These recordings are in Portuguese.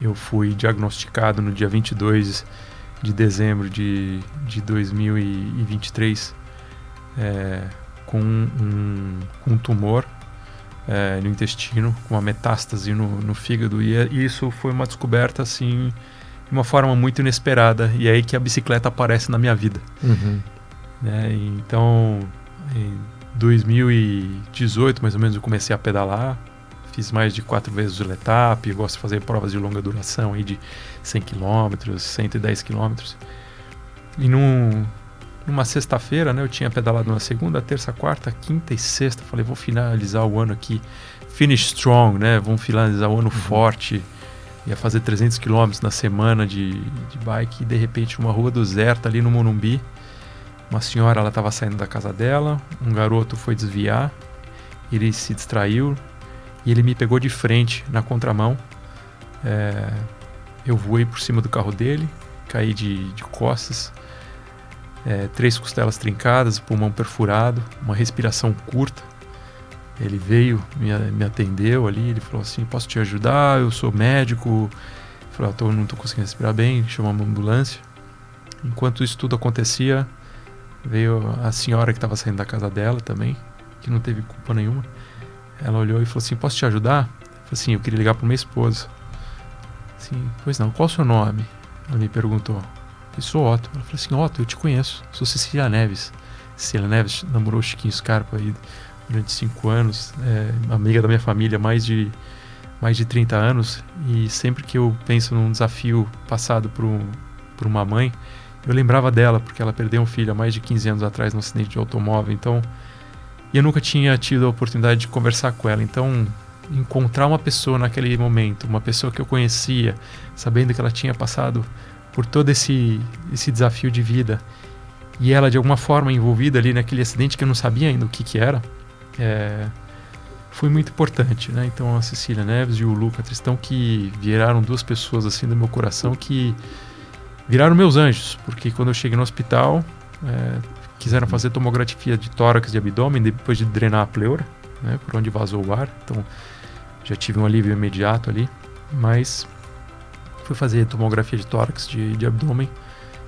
Eu fui diagnosticado no dia 22 de dezembro de 2023 com um tumor no intestino, com uma metástase no fígado. E isso foi uma descoberta assim, de uma forma muito inesperada. E é aí que a bicicleta aparece na minha vida. Então, em 2018, mais ou menos, eu comecei a pedalar. Fiz mais de 4 vezes o Letap, gosto de fazer provas de longa duração aí de 100 km, 110 km. E numa sexta-feira, né, eu tinha pedalado na segunda, terça, quarta, quinta e sexta. Falei, vou finalizar o ano aqui, finish strong, né? Vamos finalizar o ano forte. Ia fazer 300 km na semana de bike. E de repente, uma rua deserta ali no Morumbi, uma senhora, ela estava saindo da casa dela, um garoto foi desviar, ele se distraiu, e ele me pegou de frente, na contramão. Eu voei por cima do carro dele, caí de costas, 3 costelas trincadas, pulmão perfurado, uma respiração curta. Ele veio, me atendeu ali, ele falou assim, posso te ajudar? Eu sou médico. Eu falei, não estou conseguindo respirar bem, chamou uma ambulância. Enquanto isso tudo acontecia, veio a senhora que estava saindo da casa dela também, que não teve culpa nenhuma. Ela olhou e falou assim, posso te ajudar? Eu falei assim, eu queria ligar para minha esposa. Assim, pois não, qual é o seu nome? Ela me perguntou. Eu sou Otto. Ela falou assim, Otto, eu te conheço, sou Cecília Neves. Cecília Neves namorou o Chiquinho Scarpa aí durante 5 anos, amiga da minha família há mais de 30 anos, e sempre que eu penso num desafio passado por uma mãe, eu lembrava dela, porque ela perdeu um filho há mais de 15 anos atrás num acidente de automóvel. Então, e eu nunca tinha tido a oportunidade de conversar com ela. Então, encontrar uma pessoa naquele momento, uma pessoa que eu conhecia, sabendo que ela tinha passado por todo esse desafio de vida, e ela de alguma forma envolvida ali naquele acidente que eu não sabia ainda o que era, foi muito importante, né? Então, a Cecília Neves e o Luca Tristão, que viraram 2 pessoas assim do meu coração, que viraram meus anjos, porque quando eu cheguei no hospital, quiseram fazer tomografia de tórax e de abdômen depois de drenar a pleura, né, por onde vazou o ar. Então já tive um alívio imediato ali, mas fui fazer tomografia de tórax de abdômen.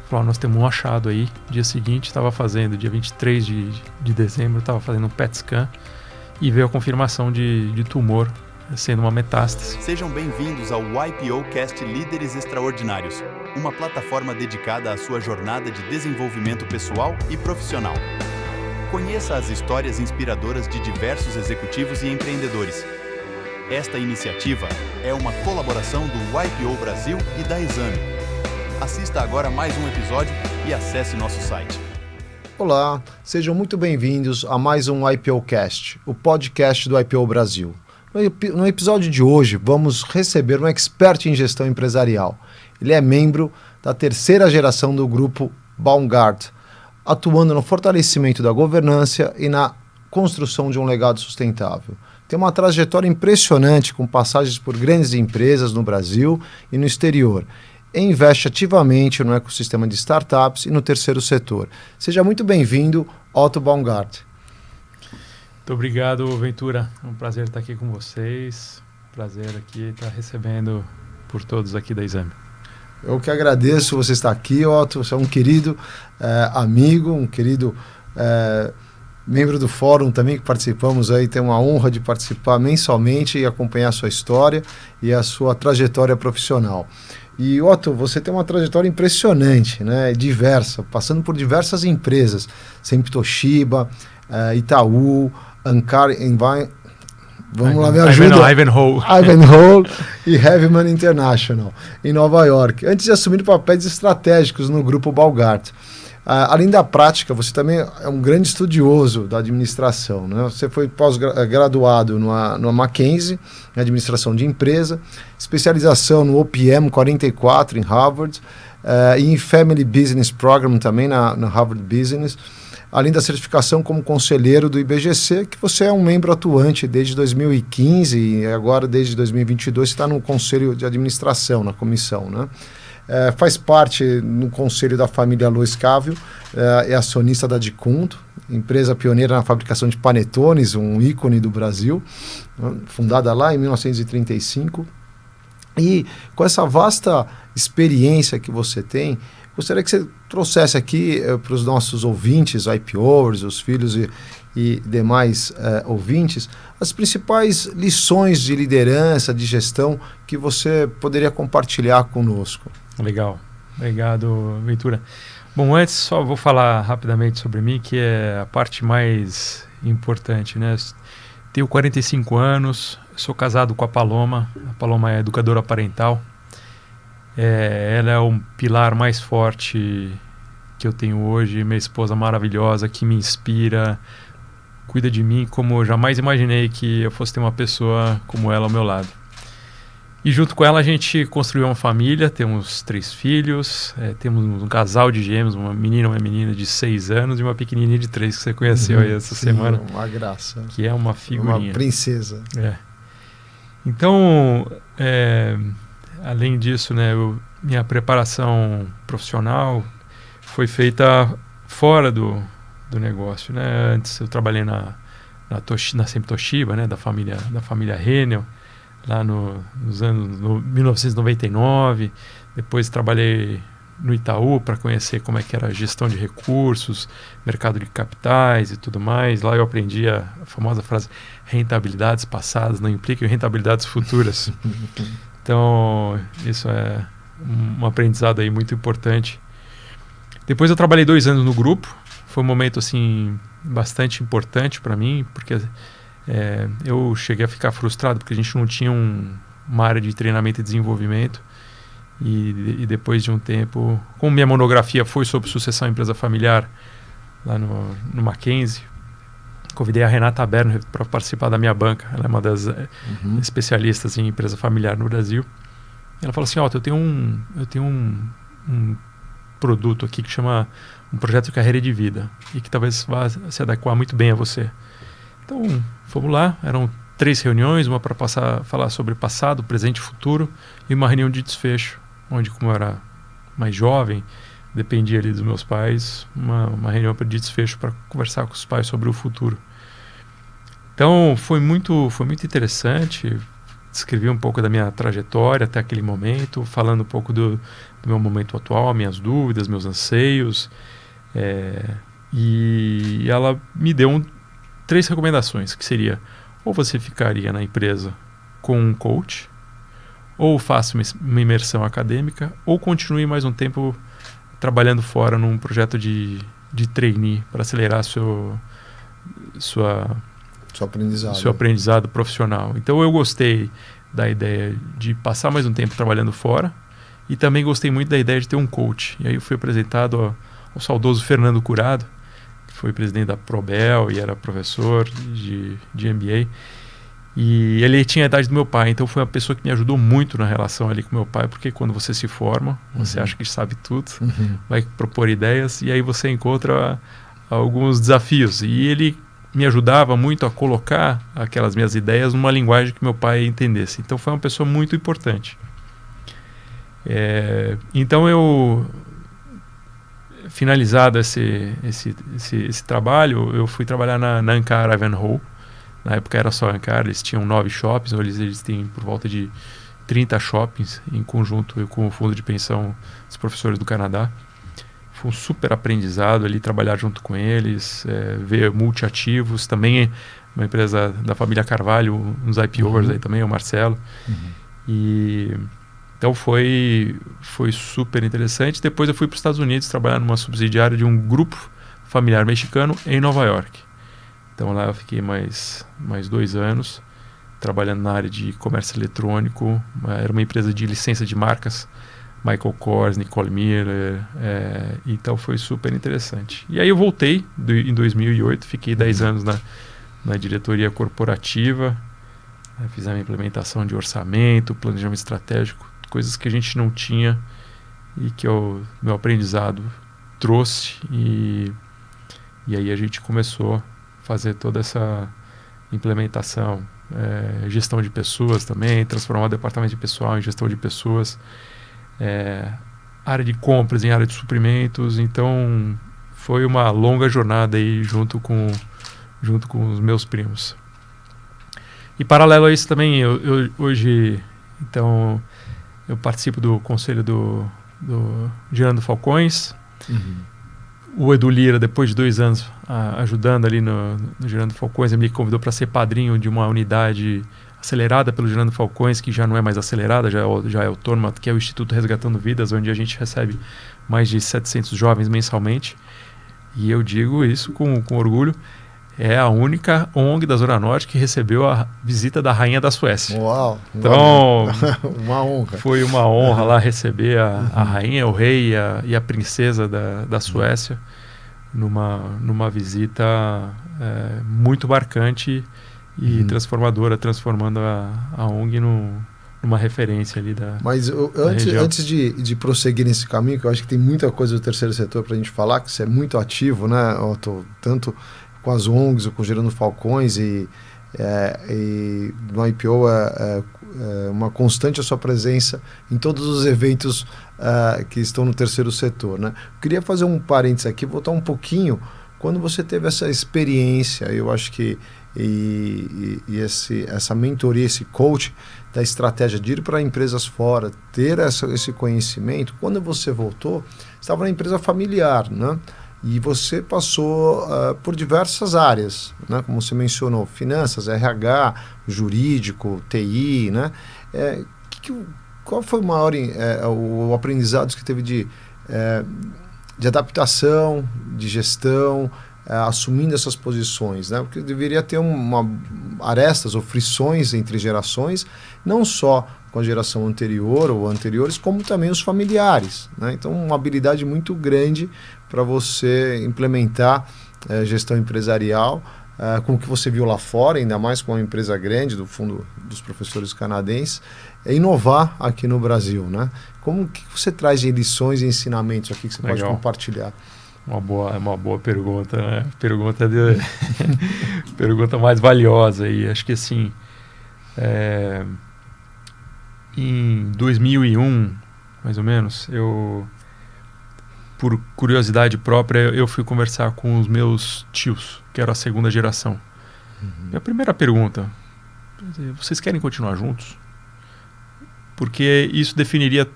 Falou, nós temos um achado aí. Dia seguinte estava fazendo, dia 23 de dezembro, estava fazendo um PET scan e veio a confirmação de tumor, sendo uma metástase. Sejam bem-vindos ao YPOcast Líderes Extraordinários, uma plataforma dedicada à sua jornada de desenvolvimento pessoal e profissional. Conheça as histórias inspiradoras de diversos executivos e empreendedores. Esta iniciativa é uma colaboração do YPO Brasil e da Exame. Assista agora mais um episódio e acesse nosso site. Olá, sejam muito bem-vindos a mais um YPOcast, o podcast do YPO Brasil. No episódio de hoje, vamos receber um expert em gestão empresarial. Ele é membro da 3ª geração do grupo Baumgart, atuando no fortalecimento da governança e na construção de um legado sustentável. Tem uma trajetória impressionante, com passagens por grandes empresas no Brasil e no exterior. E investe ativamente no ecossistema de startups e no terceiro setor. Seja muito bem-vindo, Otto Baumgart. Muito obrigado, Ventura. É um prazer estar aqui com vocês. Prazer aqui estar recebendo por todos aqui da Exame. Eu que agradeço você estar aqui, Otto. Você é um querido amigo, um querido membro do fórum também, que participamos aí. Tem uma honra de participar mensalmente e acompanhar a sua história e a sua trajetória profissional. E, Otto, você tem uma trajetória impressionante, né? Diversa, passando por diversas empresas, sempre Toshiba, Itaú, Ancar, vamos lá, me ajuda. Ivanhoe e Heavyman International, em Nova York, antes de assumir papéis estratégicos no grupo Baumgart. Além da prática, você também é um grande estudioso da administração, né? Você foi pós-graduado no Mackenzie, em administração de empresa, especialização no OPM 44 em Harvard, e em Family Business Program também na Harvard Business, além da certificação como conselheiro do IBGC, que você é um membro atuante desde 2015 e agora desde 2022 você está no conselho de administração, na comissão, né? Faz parte no conselho da família Lois Cávio, é acionista da Diconto, empresa pioneira na fabricação de panetones, um ícone do Brasil, fundada lá em 1935. E com essa vasta experiência que você tem, gostaria que você trouxesse aqui para os nossos ouvintes, IPOers, os filhos e demais ouvintes, as principais lições de liderança, de gestão que você poderia compartilhar conosco. Legal. Obrigado, Ventura. Bom, antes só vou falar rapidamente sobre mim, que é a parte mais importante, né? Tenho 45 anos, sou casado com a Paloma. A Paloma é educadora parental. Ela é o pilar mais forte que eu tenho hoje. Minha esposa maravilhosa, que me inspira, cuida de mim como eu jamais imaginei que eu fosse ter uma pessoa como ela ao meu lado. E junto com ela a gente construiu uma família, temos 3 filhos, temos um casal de gêmeos, uma menina e uma menina de 6 anos e uma pequenininha de 3 que você conheceu aí essa semana. Uma graça. Que é uma figurinha. Uma princesa. Então, além disso, né, minha preparação profissional foi feita fora do negócio, né? Antes eu trabalhei na sempre Toshiba, né, da família Renel, lá nos anos 1999. Depois trabalhei no Itaú para conhecer como é que era a gestão de recursos, mercado de capitais e tudo mais. Lá eu aprendi a famosa frase: rentabilidades passadas não implicam rentabilidades futuras. Então, isso é um aprendizado aí muito importante. Depois eu trabalhei 2 anos no grupo. Foi um momento assim bastante importante para mim, porque eu cheguei a ficar frustrado porque a gente não tinha uma área de treinamento e desenvolvimento. E depois de um tempo, como minha monografia foi sobre sucessão em empresa familiar lá no Mackenzie, convidei a Renata Berno para participar da minha banca. Ela é uma das especialistas em empresa familiar no Brasil. Ela falou assim: eu tenho um produto aqui que chama um projeto de carreira de vida e que talvez vá se adequar muito bem a você. Então, fomos lá. Eram 3 reuniões, uma para falar sobre passado, presente e futuro, e uma reunião de desfecho, onde, como eu era mais jovem, dependia ali dos meus pais, uma reunião de desfecho para conversar com os pais sobre o futuro. Então, foi muito interessante. Descrevi um pouco da minha trajetória até aquele momento, falando um pouco do meu momento atual, minhas dúvidas, meus anseios. E ela me deu 3 recomendações, que seria: ou você ficaria na empresa com um coach, ou faça uma imersão acadêmica, ou continue mais um tempo trabalhando fora num projeto de trainee para acelerar seu aprendizado profissional. Então eu gostei da ideia de passar mais um tempo trabalhando fora e também gostei muito da ideia de ter um coach. E aí eu fui apresentado ao saudoso Fernando Curado, que foi presidente da Probel e era professor de MBA. E ele tinha a idade do meu pai, então foi uma pessoa que me ajudou muito na relação ali com meu pai, porque quando você se forma, você acha que sabe tudo, vai propor ideias e aí você encontra alguns desafios. E ele me ajudava muito a colocar aquelas minhas ideias numa linguagem que meu pai entendesse. Então foi uma pessoa muito importante. Então eu, finalizado esse trabalho, eu fui trabalhar na Ankara Ivanhoe. Na época era só Ankara, eles tinham 9 shoppings, hoje eles têm por volta de 30 shoppings, em conjunto com o fundo de pensão dos professores do Canadá. Foi um super aprendizado ali, trabalhar junto com eles, ver multiativos, também uma empresa da família Carvalho, uns IPOers aí também, o Marcelo. E então foi super interessante. Depois eu fui para os Estados Unidos trabalhar numa subsidiária de um grupo familiar mexicano em Nova York. Então lá eu fiquei mais 2 anos trabalhando na área de comércio eletrônico. Era uma empresa de licença de marcas, Michael Kors, Nicole Miller, então foi super interessante. E aí eu voltei em 2008, fiquei 10 anos na diretoria corporativa, fiz a implementação de orçamento, planejamento estratégico, coisas que a gente não tinha e que meu aprendizado trouxe, e aí a gente começou a fazer toda essa implementação, gestão de pessoas também, transformar o departamento de pessoal em gestão de pessoas, área de compras em área de suprimentos. Então foi uma longa jornada aí junto com os meus primos. E paralelo a isso também, hoje Então, eu participo do conselho do Gerando Falcões. O Edu Lira, depois de 2 anos ajudando ali no Gerando Falcões, ele me convidou para ser padrinho de uma unidade acelerada pelo Gerando Falcões, que já não é mais acelerada, já é autônoma, que é o Instituto Resgatando Vidas, onde a gente recebe mais de 700 jovens mensalmente. E eu digo isso com orgulho. É a única ONG da Zona Norte que recebeu a visita da Rainha da Suécia. Uau! Então, uma honra. Foi uma honra lá receber a Rainha, o Rei e a Princesa da Suécia numa visita muito marcante e transformadora, transformando a ONG numa referência ali da Mas antes de prosseguir nesse caminho, que eu acho que tem muita coisa do terceiro setor para a gente falar, que você é muito ativo, né, Otto? Tanto com as ONGs ou com Gerando Falcões e no IPO é uma constante a sua presença em todos os eventos que estão no terceiro setor, né? Eu queria fazer um parênteses aqui, voltar um pouquinho quando você teve essa experiência. Eu acho que essa mentoria, esse coach da estratégia de ir para empresas fora, ter esse conhecimento, quando você voltou, estava na empresa familiar, né? E você passou por diversas áreas, né? Como você mencionou, finanças, RH, jurídico, TI, né? Qual foi o maior o aprendizado que teve de adaptação, de gestão, assumindo essas posições, né? Porque deveria ter arestas ou frições entre gerações, não só com a geração anterior ou anteriores, como também os familiares, né? Então, uma habilidade muito grande para você implementar gestão empresarial, com o que você viu lá fora, ainda mais com uma empresa grande, do Fundo dos Professores Canadenses, inovar aqui no Brasil, né? Como que você traz de lições e ensinamentos aqui que você pode compartilhar? Uma boa pergunta, né? Pergunta mais valiosa. E acho que assim, em 2001, mais ou menos, por curiosidade própria, eu fui conversar com os meus tios, que era a segunda geração. Minha primeira pergunta: vocês querem continuar juntos? Porque isso definiria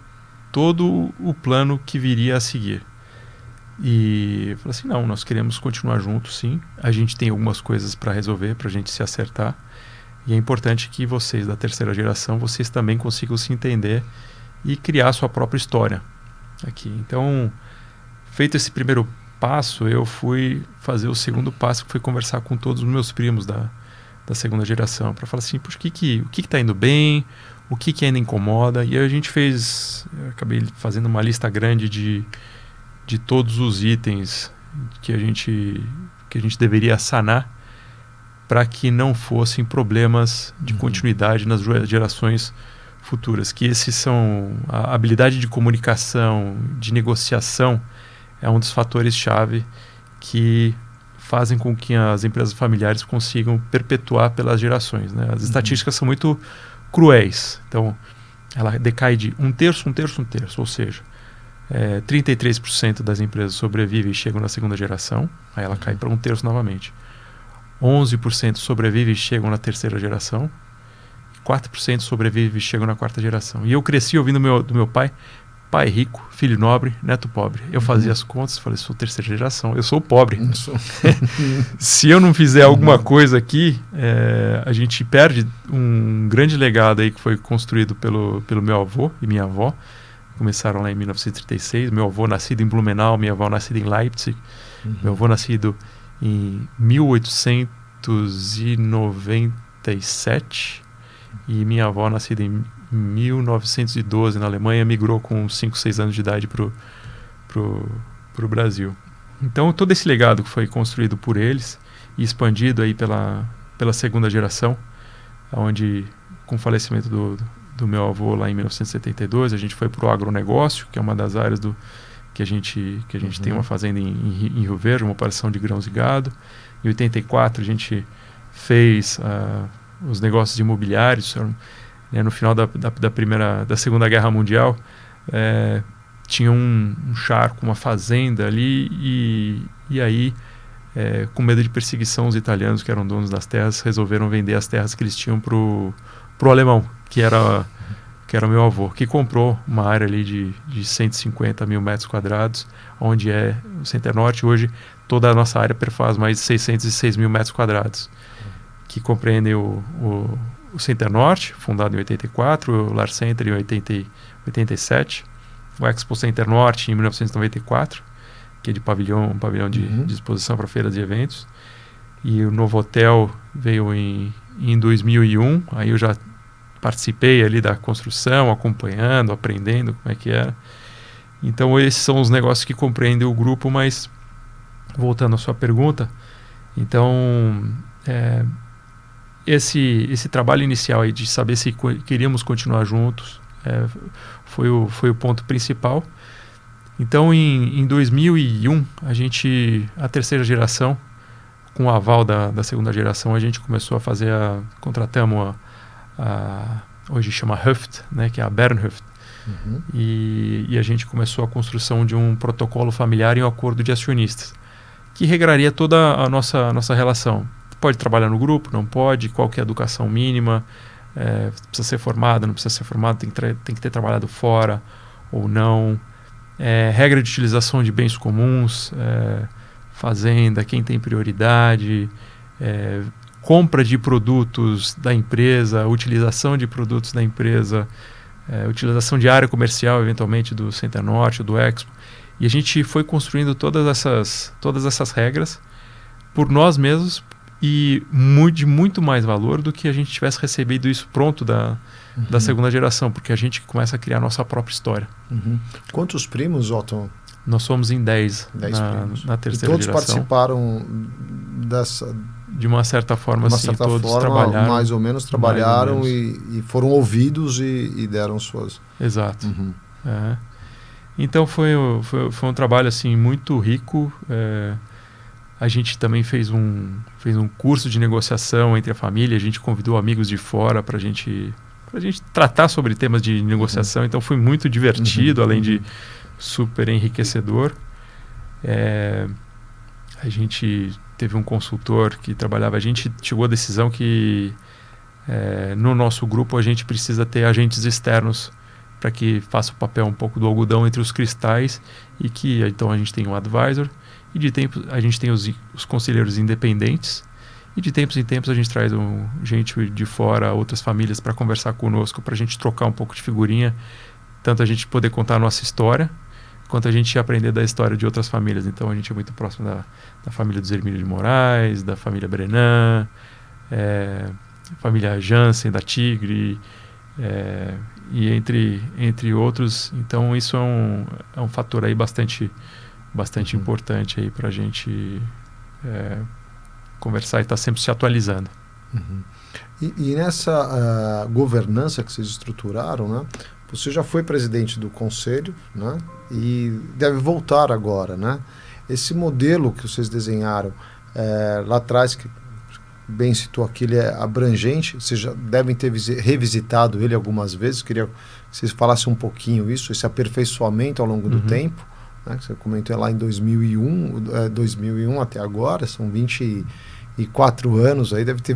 todo o plano que viria a seguir. E eu falei assim: não, nós queremos continuar juntos, sim. A gente tem algumas coisas para resolver, para a gente se acertar. E é importante que vocês da terceira geração, vocês também consigam se entender e criar a sua própria história aqui. Então, feito esse primeiro passo, eu fui fazer o segundo passo, que foi conversar com todos os meus primos da segunda geração, para falar assim: puxa, o que está indo bem, o que ainda incomoda. E aí eu acabei fazendo uma lista grande de todos os itens que a gente deveria sanar para que não fossem problemas de continuidade nas gerações futuras. Que esses são a habilidade de comunicação, de negociação, é um dos fatores-chave que fazem com que as empresas familiares consigam perpetuar pelas gerações, né? As estatísticas são muito cruéis. Então, ela decai de um terço, ou seja, 33% das empresas sobrevivem e chegam na segunda geração, aí ela cai para um terço novamente. 11% sobrevivem e chegam na terceira geração, 4% sobrevivem e chegam na quarta geração. E eu cresci ouvindo do meu pai rico, filho nobre, neto pobre. Eu fazia as contas, falei: sou terceira geração, eu sou pobre. Se eu não fizer alguma coisa aqui, a gente perde um grande legado aí que foi construído pelo meu avô e minha avó. Começaram lá em 1936. Meu avô nascido em Blumenau, minha avó nascida em Leipzig. Meu avô nascido em 1897 e minha avó nascida em 1912 na Alemanha, migrou com 5, 6 anos de idade pro Brasil. Então, todo esse legado que foi construído por eles e expandido aí pela segunda geração, onde, com o falecimento do meu avô lá em 1972, a gente foi para o agronegócio, que é uma das áreas que a gente tem uma fazenda em Rio Verde, uma operação de grãos e gado. Em 84 a gente fez os negócios imobiliários. No final da Segunda Guerra Mundial, tinha um charco, uma fazenda ali, e aí, com medo de perseguição, os italianos, que eram donos das terras, resolveram vender as terras que eles tinham pro alemão, que era que era o meu avô, que comprou uma área ali de 150 mil metros quadrados, onde é o Center Norte. Hoje toda a nossa área perfaz mais de 606 mil metros quadrados, que compreendem o Center Norte, fundado em 84, o Lar Center em 87, o Expo Center Norte em 1994, que é de um pavilhão de exposição para feiras e eventos, e o novo hotel veio em 2001, aí eu já participei ali da construção, acompanhando, aprendendo como é que era. Então esses são os negócios que compreendem o grupo, mas voltando à sua pergunta, então esse trabalho inicial aí de saber se queríamos continuar juntos foi o ponto principal. Então em 2001 a terceira geração, com o aval da segunda geração, a gente começou a fazer contratamos hoje chama Huft, né, que é a Bernhuft, e a gente começou a construção de um protocolo familiar em um acordo de acionistas, que regraria toda a nossa relação. Pode trabalhar no grupo, não pode, qual que é a educação mínima, precisa ser formado, não precisa ser formado, tem que ter trabalhado fora ou não, regra de utilização de bens comuns, fazenda, quem tem prioridade, compra de produtos da empresa, utilização de produtos da empresa, utilização de área comercial, eventualmente, do Center Norte, do Expo. E a gente foi construindo todas essas regras por nós mesmos e de muito mais valor do que a gente tivesse recebido isso pronto da segunda geração, porque a gente começa a criar a nossa própria história. Quantos primos, Otto? Nós somos em 10 na terceira geração. E todos participaram dessa... De uma certa forma, sim, todos trabalharam. Mais ou menos trabalharam e foram ouvidos e deram suas... Exato. Então foi um trabalho assim, muito rico. A gente também fez um curso de negociação entre a família. A gente convidou amigos de fora para a gente tratar sobre temas de negociação. Então foi muito divertido, além de super enriquecedor. A gente teve um consultor que trabalhava. A gente chegou à decisão que no nosso grupo a gente precisa ter agentes externos para que faça o papel um pouco do algodão entre os cristais, e que então a gente tem um advisor, e de tempo a gente tem os conselheiros independentes, e de tempos em tempos a gente traz gente de fora, outras famílias, para conversar conosco, para a gente trocar um pouco de figurinha, tanto a gente poder contar a nossa história, quanto a gente aprender da história de outras famílias. Então a gente é muito próximo da família dos Hermílio de Moraes, da família Brenan, família Jansen, da Tigre, e entre outros. Então isso é um fator aí bastante importante aí para a gente conversar e estar sempre se atualizando. E nessa governança que vocês estruturaram, né? Você já foi presidente do conselho, né? E deve voltar agora, né? Esse modelo que vocês desenharam lá atrás, que bem citou aqui, ele é abrangente. Vocês já devem ter revisitado ele algumas vezes. Queria que vocês falassem um pouquinho isso, esse aperfeiçoamento ao longo do tempo, né? Você comentou lá em 2001 até agora, são 24 anos, aí deve ter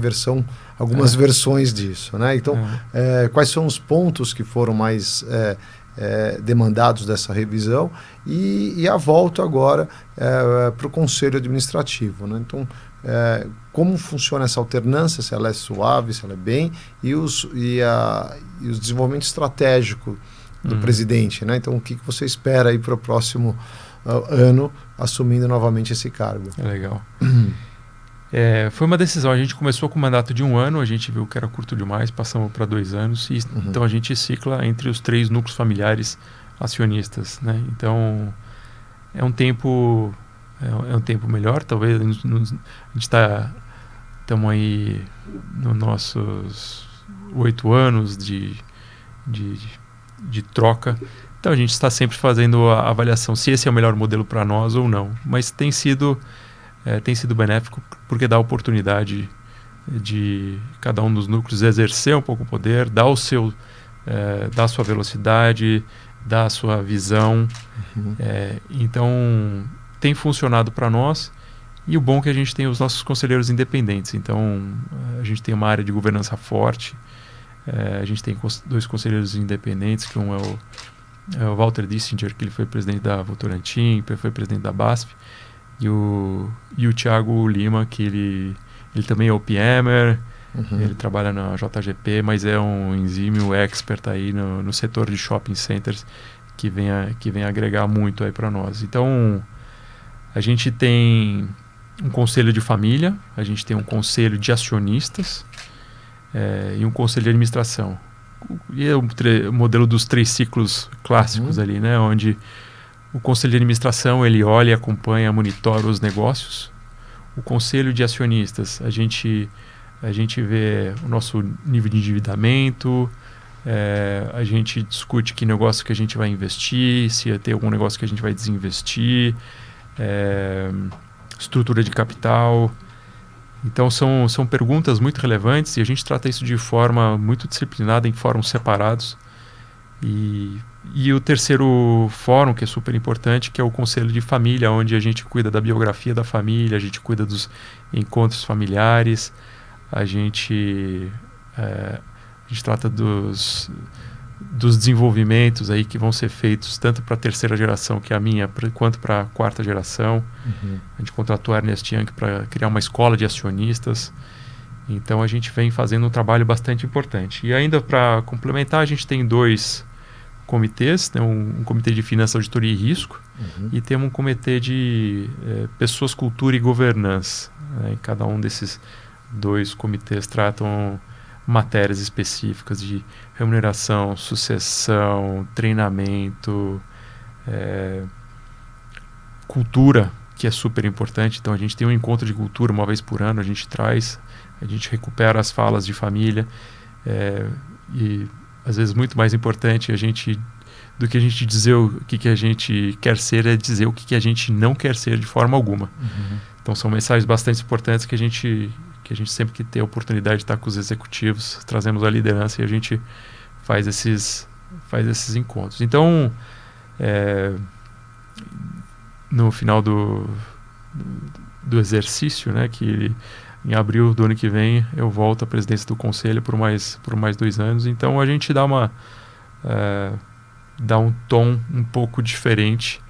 algumas versões disso, né? Então, quais são os pontos que foram mais demandados dessa revisão e a volta agora para o Conselho Administrativo, né? Então, como funciona essa alternância, se ela é suave, se ela é bem, e os desenvolvimento estratégico do presidente, né? Então, o que você espera aí para o próximo ano, assumindo novamente esse cargo? Legal. Foi uma decisão. A gente começou com um mandato de 1 ano, a gente viu que era curto demais, passamos para 2 anos, e então a gente cicla entre os 3 núcleos familiares acionistas, né? Então é um tempo melhor. Talvez a gente estamos aí nos nossos 8 anos de troca. Então a gente está sempre fazendo a avaliação se esse é o melhor modelo para nós ou não, mas tem sido benéfico, porque dá a oportunidade de cada um dos núcleos exercer um pouco o poder, dar a sua velocidade, dar a sua visão. Então tem funcionado para nós, e o bom é que a gente tem os nossos conselheiros independentes. Então a gente tem uma área de governança forte, A gente tem 2 conselheiros independentes, que um é o Walter Dissinger, que ele foi presidente da Votorantim, foi presidente da BASF, e o Thiago Lima, que ele também é OPMer, ele trabalha na JGP, mas é um exímio expert aí no setor de shopping centers, que vem agregar muito aí para nós. Então, a gente tem um conselho de família, a gente tem um conselho de acionistas e um conselho de administração. E é o modelo dos 3 ciclos clássicos ali, né? Onde o conselho de administração, ele olha, acompanha, monitora os negócios. O conselho de acionistas, a gente vê o nosso nível de endividamento, a gente discute que negócio que a gente vai investir, se tem algum negócio que a gente vai desinvestir, estrutura de capital. Então são perguntas muito relevantes e a gente trata isso de forma muito disciplinada em fóruns separados. E o terceiro fórum, que é super importante, que é o conselho de família, onde a gente cuida da biografia da família, a gente cuida dos encontros familiares, a gente trata dos desenvolvimentos aí que vão ser feitos tanto para a terceira geração, que é a minha, quanto para a 4ª geração. A gente contratou a Ernest Young para criar uma escola de acionistas. Então a gente vem fazendo um trabalho bastante importante. E ainda para complementar, a gente tem 2 comitês, né? Um comitê de finanças, auditoria e risco, e temos um comitê de pessoas, cultura e governança. Né? E cada um desses 2 comitês tratam matérias específicas de remuneração, sucessão, treinamento, cultura, que é super importante. Então a gente tem um encontro de cultura uma vez por ano, a gente recupera as falas de família, e às vezes muito mais importante do que a gente dizer o que a gente quer ser, é dizer o que a gente não quer ser de forma alguma. Então são mensagens bastante importantes que a gente sempre que tem a oportunidade de estar com os executivos, trazemos a liderança e a gente faz esses encontros. Então, no final do exercício, né, que em abril do ano que vem eu volto à presidência do conselho por mais 2 anos. Então a gente dá um tom um pouco diferente,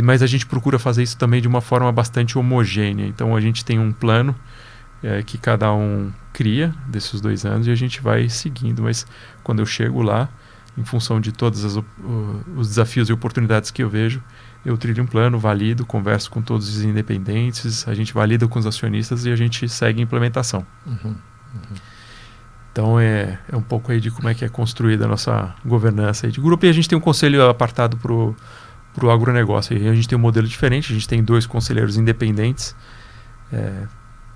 mas a gente procura fazer isso também de uma forma bastante homogênea. Então a gente tem um plano que cada um cria desses 2 anos e a gente vai seguindo, mas quando eu chego lá, em função de todos os desafios e oportunidades que eu vejo, eu trilho um plano, valido, converso com todos os independentes, a gente valida com os acionistas e a gente segue a implementação. Então é um pouco aí de como é que é construída a nossa governança aí de grupo. E a gente tem um conselho apartado para o agronegócio. E a gente tem um modelo diferente, a gente tem 2 conselheiros independentes,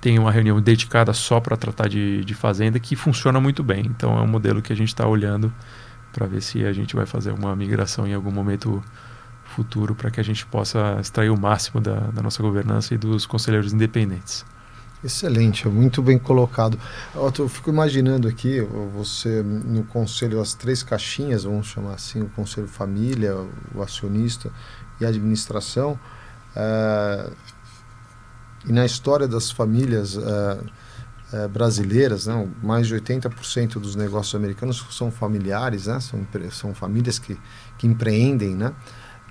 tem uma reunião dedicada só para tratar de fazenda, que funciona muito bem. Então é um modelo que a gente está olhando para ver se a gente vai fazer uma migração em algum momento futuro, para que a gente possa extrair o máximo da nossa governança e dos conselheiros independentes. Excelente, muito bem colocado. Eu fico imaginando aqui, você no conselho, as 3 caixinhas, vamos chamar assim, o conselho família, o acionista e a administração, e na história das famílias brasileiras, né, mais de 80% dos negócios americanos são familiares, né, são famílias que empreendem, né?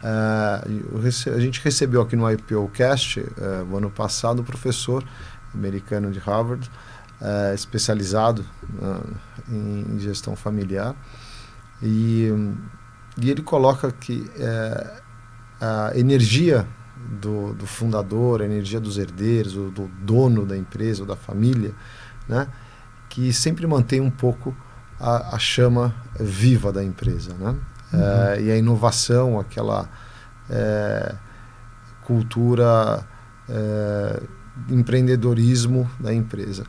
A gente recebeu aqui no IPOcast, no ano passado, um professor americano de Harvard, especializado em gestão familiar, e ele coloca que a energia do fundador, a energia dos herdeiros, do dono da empresa ou da família, né, que sempre mantém um pouco a chama viva da empresa, né? E a inovação, aquela cultura, empreendedorismo da empresa.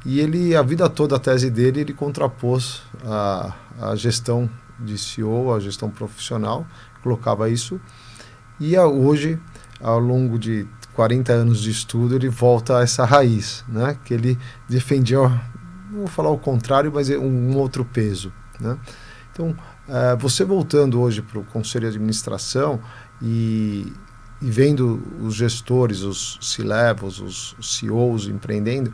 E ele, a vida toda, a tese dele, ele contrapôs a gestão de CEO, a gestão profissional, colocava isso, e hoje, ao longo de 40 anos de estudo, ele volta a essa raiz, né, que ele defendia, não vou falar o contrário, mas um outro peso, né? Então, você voltando hoje para o Conselho de Administração e vendo os gestores, os C-levels, os CEOs empreendendo,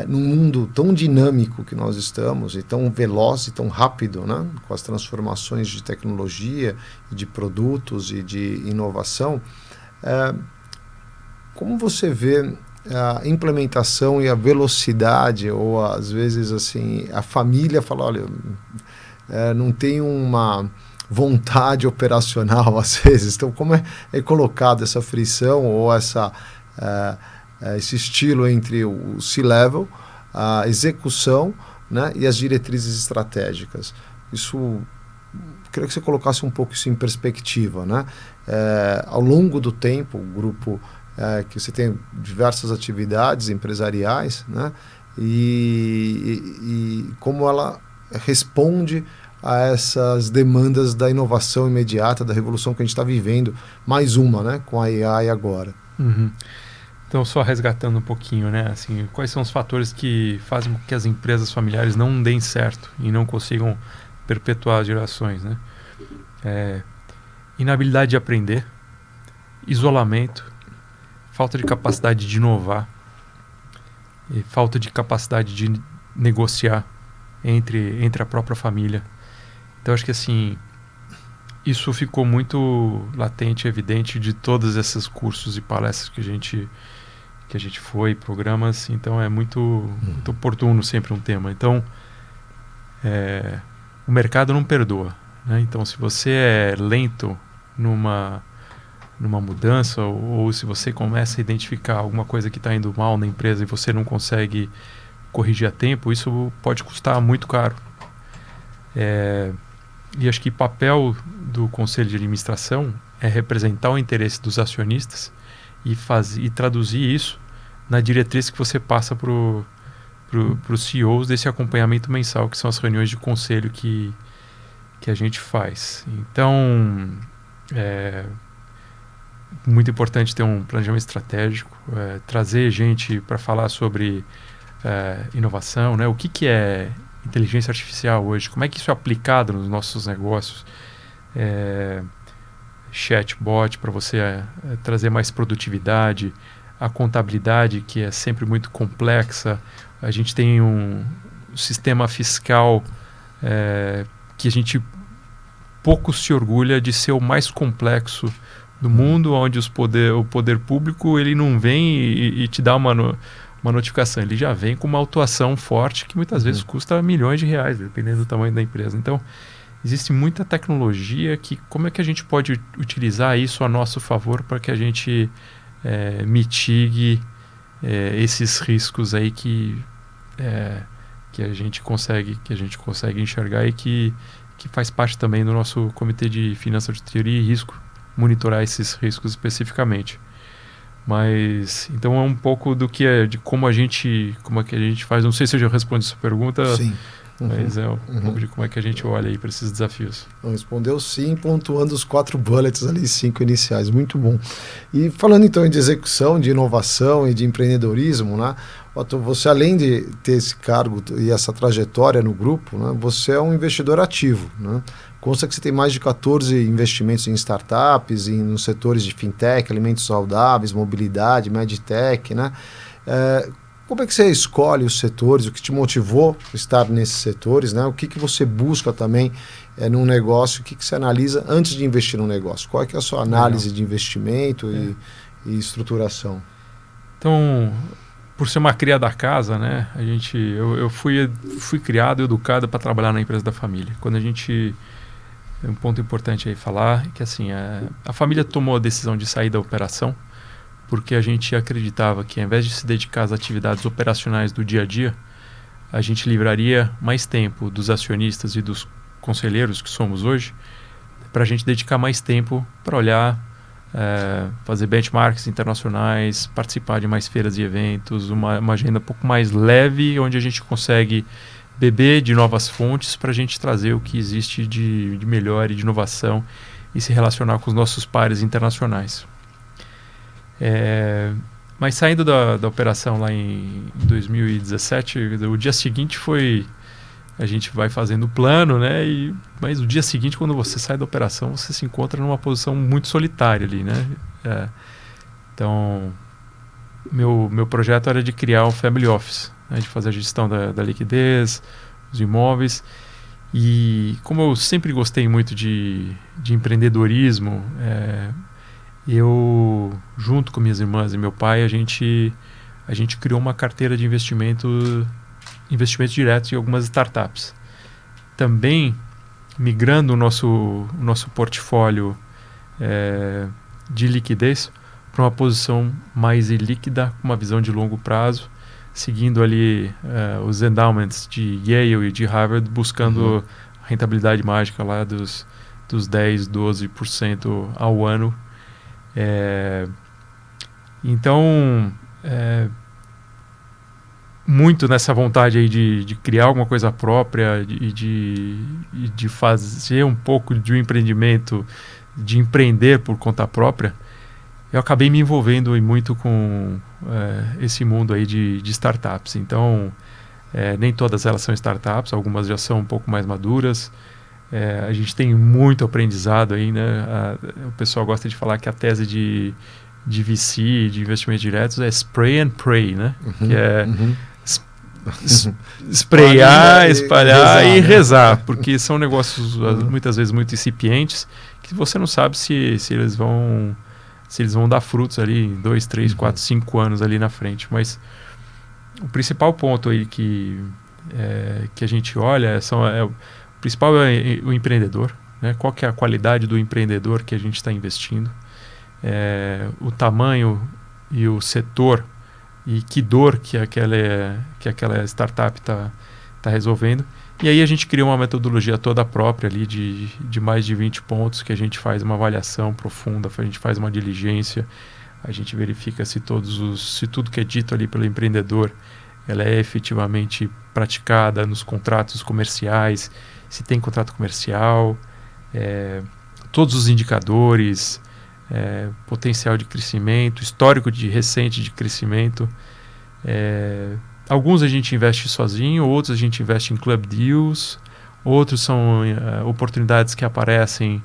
num mundo tão dinâmico que nós estamos, e tão veloz e tão rápido, né, com as transformações de tecnologia, de produtos e de inovação, como você vê a implementação e a velocidade, ou às vezes assim, a família fala, olha, não tem uma vontade operacional às vezes, então como é colocado essa frição ou esse estilo entre o C-Level, a execução, né, e as diretrizes estratégicas? Isso, queria que você colocasse um pouco isso em perspectiva, né? Ao longo do tempo, o grupo, que você tem diversas atividades empresariais, né, e como ela responde a essas demandas da inovação imediata, da revolução que a gente está vivendo, mais uma, né, com a AI agora. Uhum. Então, só resgatando um pouquinho, né, assim, quais são os fatores que fazem com que as empresas familiares não deem certo e não consigam perpetuar as gerações, né? Inabilidade de aprender, isolamento, falta de capacidade de inovar e falta de capacidade de negociar entre a própria família. Então, acho que assim, isso ficou muito latente, evidente de todos esses cursos e palestras que a gente foi, programas. Então, é muito oportuno sempre um tema. Então, o mercado não perdoa, né? Então, se você é lento numa mudança, ou se você começa a identificar alguma coisa que está indo mal na empresa e você não consegue corrigir a tempo, isso pode custar muito caro. E acho que o papel do Conselho de Administração é representar o interesse dos acionistas e traduzir isso na diretriz que você passa para os CEOs desse acompanhamento mensal, que são as reuniões de conselho que a gente faz. Então, muito importante ter um planejamento estratégico, trazer gente para falar sobre inovação, né? O que é inteligência artificial hoje, como é que isso é aplicado nos nossos negócios, chatbot para você trazer mais produtividade, a contabilidade que é sempre muito complexa, a gente tem um sistema fiscal que a gente pouco se orgulha de ser o mais complexo do mundo, onde o poder público ele não vem e te dá uma notificação, ele já vem com uma autuação forte que muitas vezes custa milhões de reais, dependendo do tamanho da empresa. Então, existe muita tecnologia que como é que a gente pode utilizar isso a nosso favor para que a gente mitigue esses riscos aí que a gente consegue enxergar e que faz parte também do nosso Comitê de Finanças, Auditoria e Risco, monitorar esses riscos especificamente. Mas, então é um pouco de como é que a gente faz. Não sei se eu já respondi essa pergunta. Sim. Mas um pouco de como é que a gente olha aí para esses desafios. Respondeu sim, pontuando os 4 bullets ali, 5 iniciais, muito bom. E falando então de execução, de inovação e de empreendedorismo, né? Otto, você além de ter esse cargo e essa trajetória no grupo, né, você é um investidor ativo, né? Consta que você tem mais de 14 investimentos em startups, nos setores de fintech, alimentos saudáveis, mobilidade, medtech, né? Como é que você escolhe os setores? O que te motivou a estar nesses setores, né? O que você busca também num negócio? O que você analisa antes de investir num negócio? Qual é que é a sua análise de investimento e estruturação? Então, por ser uma cria da casa, né? Eu fui criado e educado para trabalhar na empresa da família. Quando a gente... Um ponto importante aí falar que assim, a família tomou a decisão de sair da operação porque a gente acreditava que ao invés de se dedicar às atividades operacionais do dia a dia, a gente livraria mais tempo dos acionistas e dos conselheiros que somos hoje para a gente dedicar mais tempo para olhar, fazer benchmarks internacionais, participar de mais feiras e eventos, uma agenda um pouco mais leve, onde a gente consegue beber de novas fontes para a gente trazer o que existe de melhor e de inovação e se relacionar com os nossos pares internacionais. Mas saindo da operação lá em 2017, o dia seguinte foi... A gente vai fazendo o plano, né? Mas o dia seguinte, quando você sai da operação, você se encontra numa posição muito solitária ali, né? Então, meu projeto era de criar um family office, né, de fazer a gestão da liquidez, dos imóveis. E como eu sempre gostei muito de empreendedorismo, eu, junto com minhas irmãs e meu pai, a gente criou uma carteira de investimentos diretos em algumas startups. Também migrando o nosso portfólio de liquidez para uma posição mais ilíquida, com uma visão de longo prazo, seguindo ali os endowments de Yale e de Harvard, buscando a rentabilidade mágica lá dos 10, 12% ao ano. Então, muito nessa vontade aí de criar alguma coisa própria e de fazer um pouco de um empreendimento, de empreender por conta própria, eu acabei me envolvendo muito com esse mundo aí de startups. Então, nem todas elas são startups, algumas já são um pouco mais maduras. A gente tem muito aprendizado aí, né? O pessoal gosta de falar que a tese de VC, de investimentos diretos, é spray and pray, né? Que é sprayar, espalhar e rezar, porque são negócios muitas vezes muito incipientes, que você não sabe se eles vão dar frutos ali em 2, 3, 4, 5 anos ali na frente. Mas o principal ponto aí que a gente olha o principal é o empreendedor, né? Qual que é a qualidade do empreendedor que a gente está investindo, o tamanho e o setor e que dor que aquela startup está resolvendo. E aí a gente cria uma metodologia toda própria ali de mais de 20 pontos, que a gente faz uma avaliação profunda, a gente faz uma diligência, a gente verifica se tudo que é dito ali pelo empreendedor ela é efetivamente praticada nos contratos comerciais, se tem contrato comercial, todos os indicadores, potencial de crescimento, histórico recente de crescimento. Alguns a gente investe sozinho, outros a gente investe em club deals, outros são oportunidades que aparecem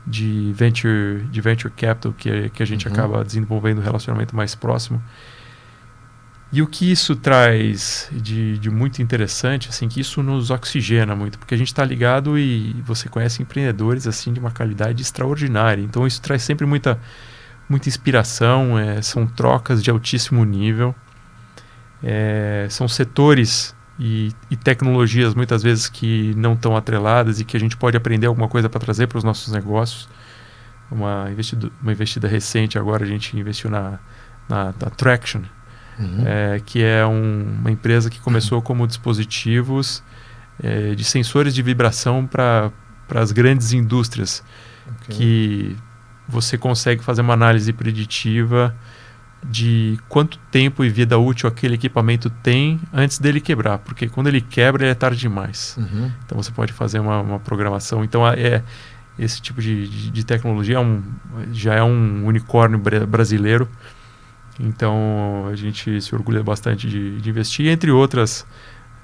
de venture capital, que a gente acaba desenvolvendo um relacionamento mais próximo. E o que isso traz de muito interessante, assim, que isso nos oxigena muito, porque a gente está ligado e você conhece empreendedores assim de uma qualidade extraordinária. Então isso traz sempre muita inspiração, são trocas de altíssimo nível, são setores e tecnologias muitas vezes que não estão atreladas e que a gente pode aprender alguma coisa para trazer para os nossos negócios. Uma investida recente agora, a gente investiu na Traction, que é uma empresa que começou como dispositivos de sensores de vibração para as grandes indústrias, que você consegue fazer uma análise preditiva de quanto tempo e vida útil aquele equipamento tem antes dele quebrar, porque quando ele quebra é tarde demais. Então você pode fazer uma programação. Então esse tipo de tecnologia já é um unicórnio brasileiro. Então a gente se orgulha bastante de investir, entre outras,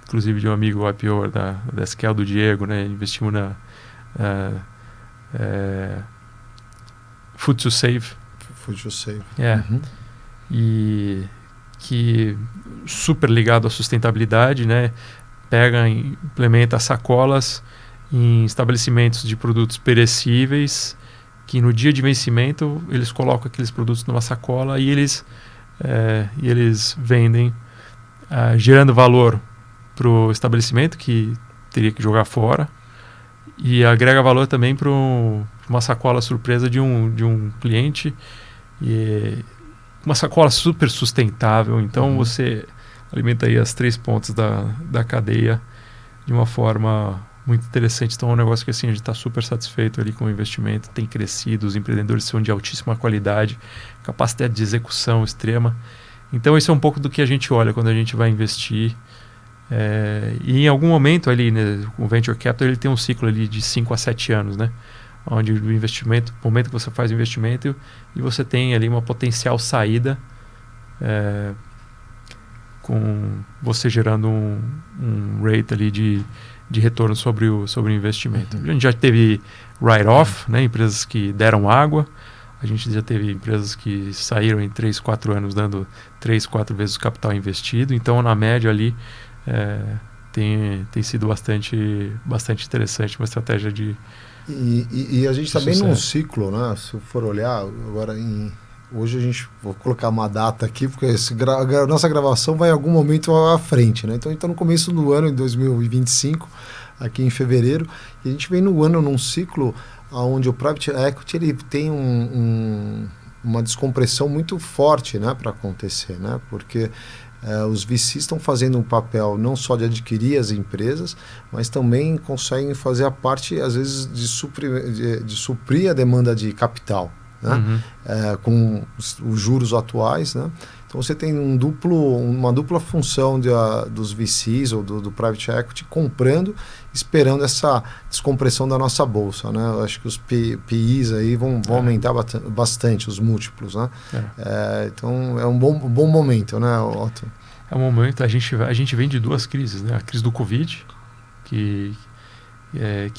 inclusive de um amigo IPO da Scale, do Diego, né? Investimos na Food to Save. E que super ligado à sustentabilidade, né? Implementa sacolas em estabelecimentos de produtos perecíveis, que no dia de vencimento eles colocam aqueles produtos numa sacola e eles vendem, gerando valor para o estabelecimento, que teria que jogar fora, e agrega valor também para uma sacola surpresa de um cliente, e uma sacola super sustentável. Então você alimenta aí as 3 pontas da cadeia de uma forma muito interessante. Então é um negócio que assim, a gente está super satisfeito ali com o investimento, tem crescido, os empreendedores são de altíssima qualidade, capacidade de execução extrema. Então isso é um pouco do que a gente olha quando a gente vai investir. E em algum momento ali, né, o Venture Capital ele tem um ciclo ali de 5 a 7 anos, né? Onde o investimento, no momento que você faz o investimento e você tem ali uma potencial saída, com você gerando um rate ali de retorno sobre o investimento. A gente já teve write-off, né, empresas que deram água, A gente já teve empresas que saíram em 3, 4 anos dando 3, 4 vezes o capital investido. Então, na média ali, tem sido bastante interessante, uma estratégia de E a gente está bem num ciclo, né? Se eu for olhar, agora hoje a gente, vou colocar uma data aqui, porque a nossa gravação vai em algum momento à frente, né? Então a gente está no começo do ano, em 2025, aqui em fevereiro, e a gente vem num ciclo onde o Private Equity ele tem uma descompressão muito forte, né, para acontecer, né? Porque os VCs estão fazendo um papel não só de adquirir as empresas, mas também conseguem fazer a parte, às vezes, de suprir a demanda de capital, né? Com os juros atuais, né? Então você tem uma dupla função dos VCs ou do Private Equity comprando, esperando essa descompressão da nossa bolsa, né? Eu acho que os PIs aí vão aumentar bastante, os múltiplos, né? Então é um bom momento, né, Otto? É um momento, a gente vem de 2 crises, né? A crise do Covid, que